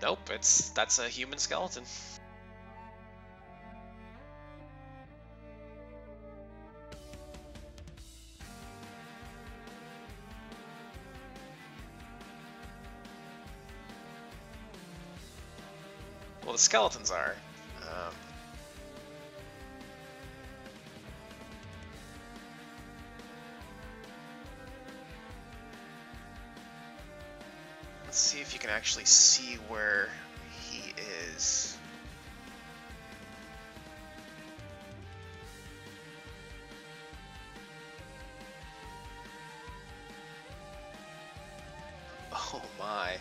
Nope, that's a human skeleton. Well, the skeletons are. Let's see if you can actually see where he is. Oh my.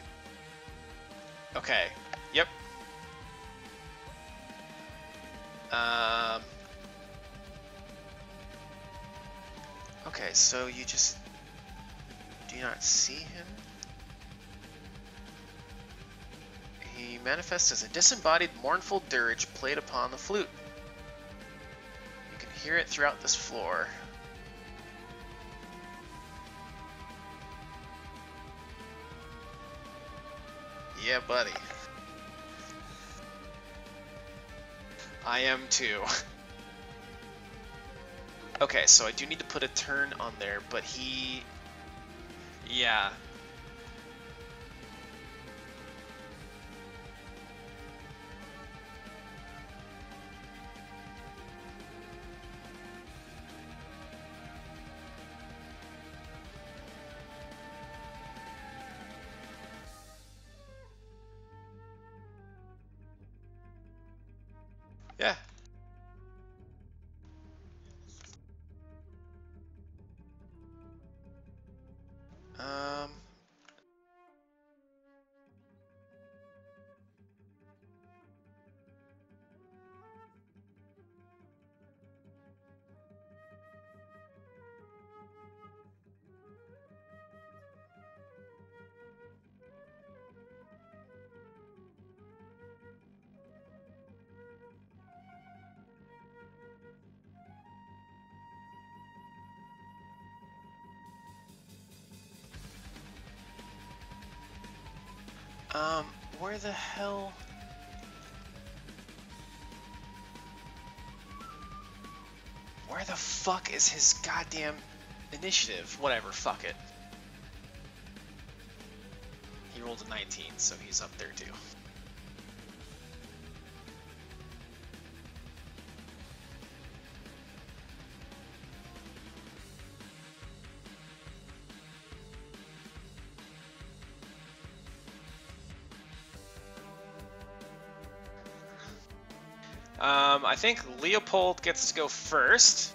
Okay. Yep. Okay, so you just do not see him. He manifests as a disembodied, mournful dirge played upon the flute. You can hear it throughout this floor. Yeah, buddy. I am too. Okay, so I do need to put a turn on there, but he... Yeah. Yeah. Um... where the hell... Where the fuck is his goddamn initiative? Whatever, fuck it. He rolled a 19, so he's up there too. I think Leopold gets to go first.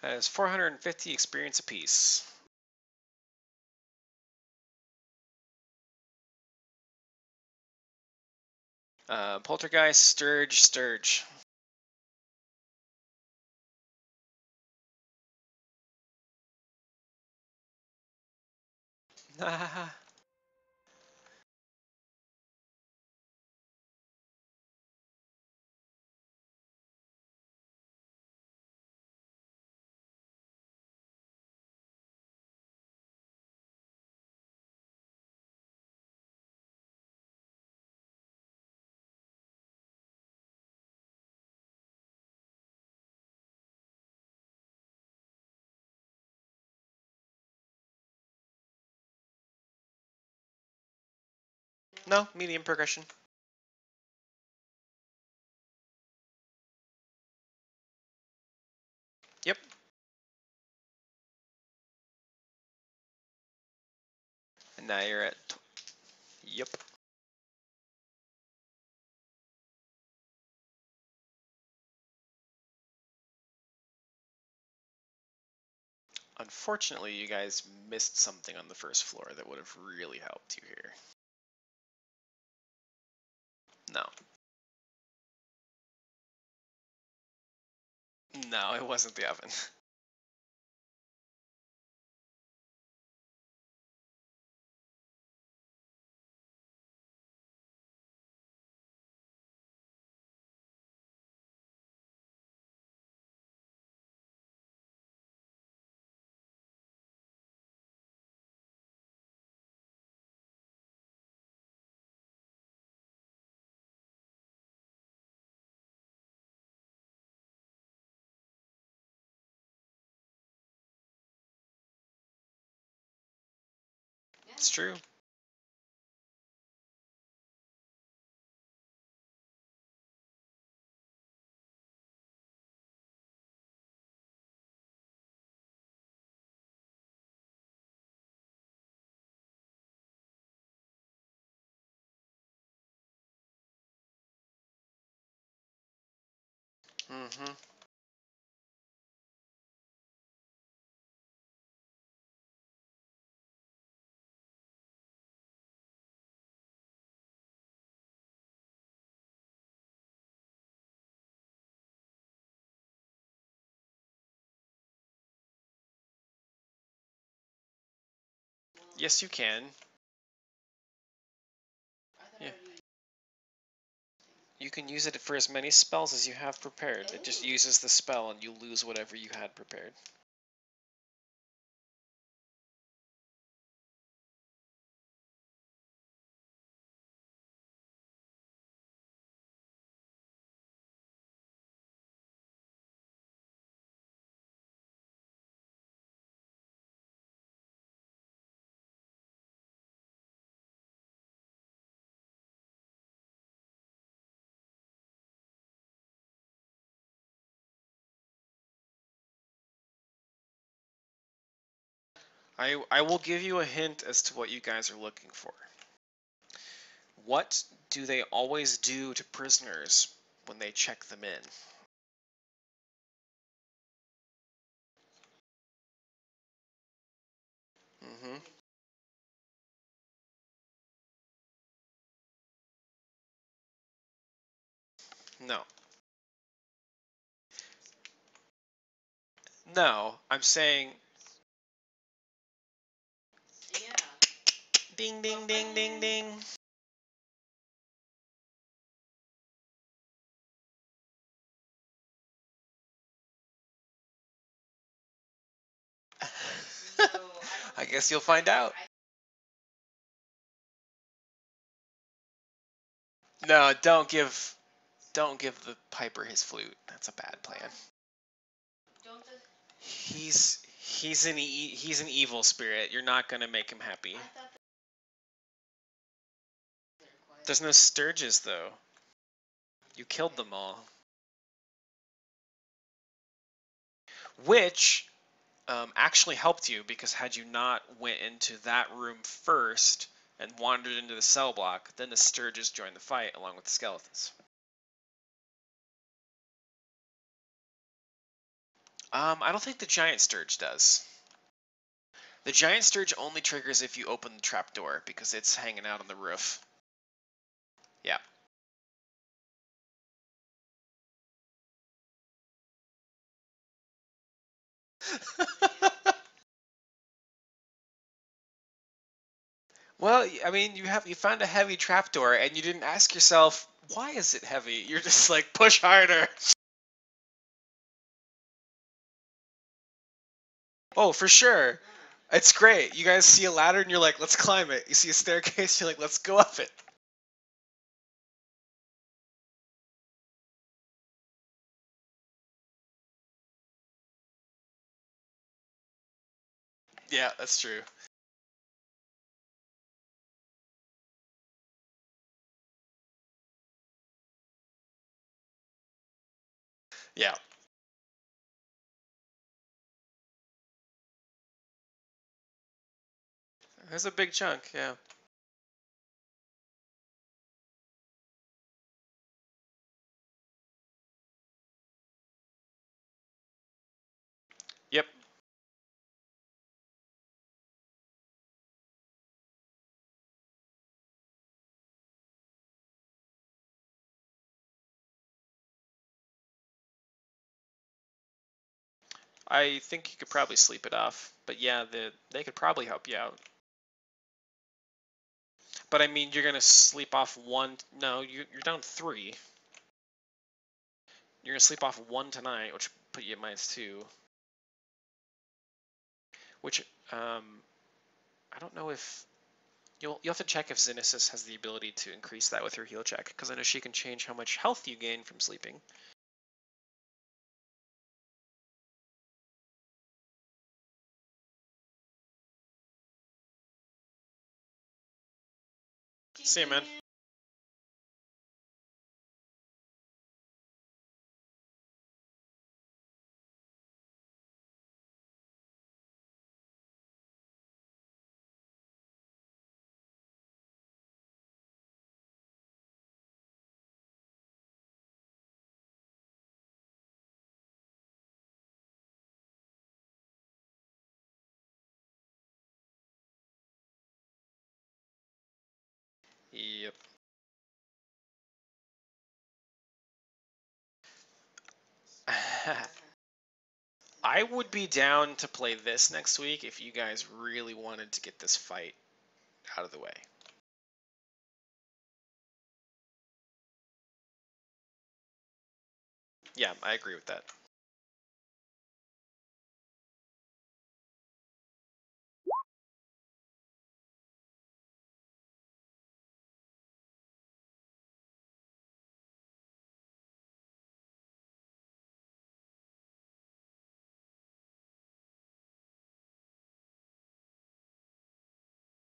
That is 450 experience apiece. Poltergeist, Sturge, Sturge. No, medium progression. Yep. And now you're at. Yep. Unfortunately, you guys missed something on the first floor that would have really helped you here. No. No, it wasn't the oven. It's true. Mm-hmm. Yes, you can. Yeah. You can use it for as many spells as you have prepared. It just uses the spell and you lose whatever you had prepared. I will give you a hint as to what you guys are looking for. What do they always do to prisoners when they check them in? Mm-hmm. No. No, I'm saying Yeah. ding ding ding ding ding. I guess you'll find out. No, don't give the piper his flute. That's a bad plan. He's an evil spirit. You're not gonna make him happy. There's no Sturges though. You killed them all. Which actually helped you because had you not went into that room first and wandered into the cell block, then the Sturges joined the fight along with the skeletons. I don't think the giant sturge does. The giant sturge only triggers if you open the trapdoor because it's hanging out on the roof. Yeah. Well, I mean, you found a heavy trapdoor and you didn't ask yourself, why is it heavy? You're just like, push harder. Oh, for sure. It's great. You guys see a ladder and you're like, let's climb it. You see a staircase, you're like, let's go up it. Yeah, that's true. Yeah. There's a big chunk, yeah. Yep. I think you could probably sleep it off. But yeah, they could probably help you out. But I mean, you're gonna sleep off one. No, you're down 3. You're gonna sleep off 1 tonight, which put you at -2. Which I don't know if you'll have to check if Xenesis has the ability to increase that with her heal check, because I know she can change how much health you gain from sleeping. See you, man. Yep. I would be down to play this next week if you guys really wanted to get this fight out of the way. Yeah, I agree with that.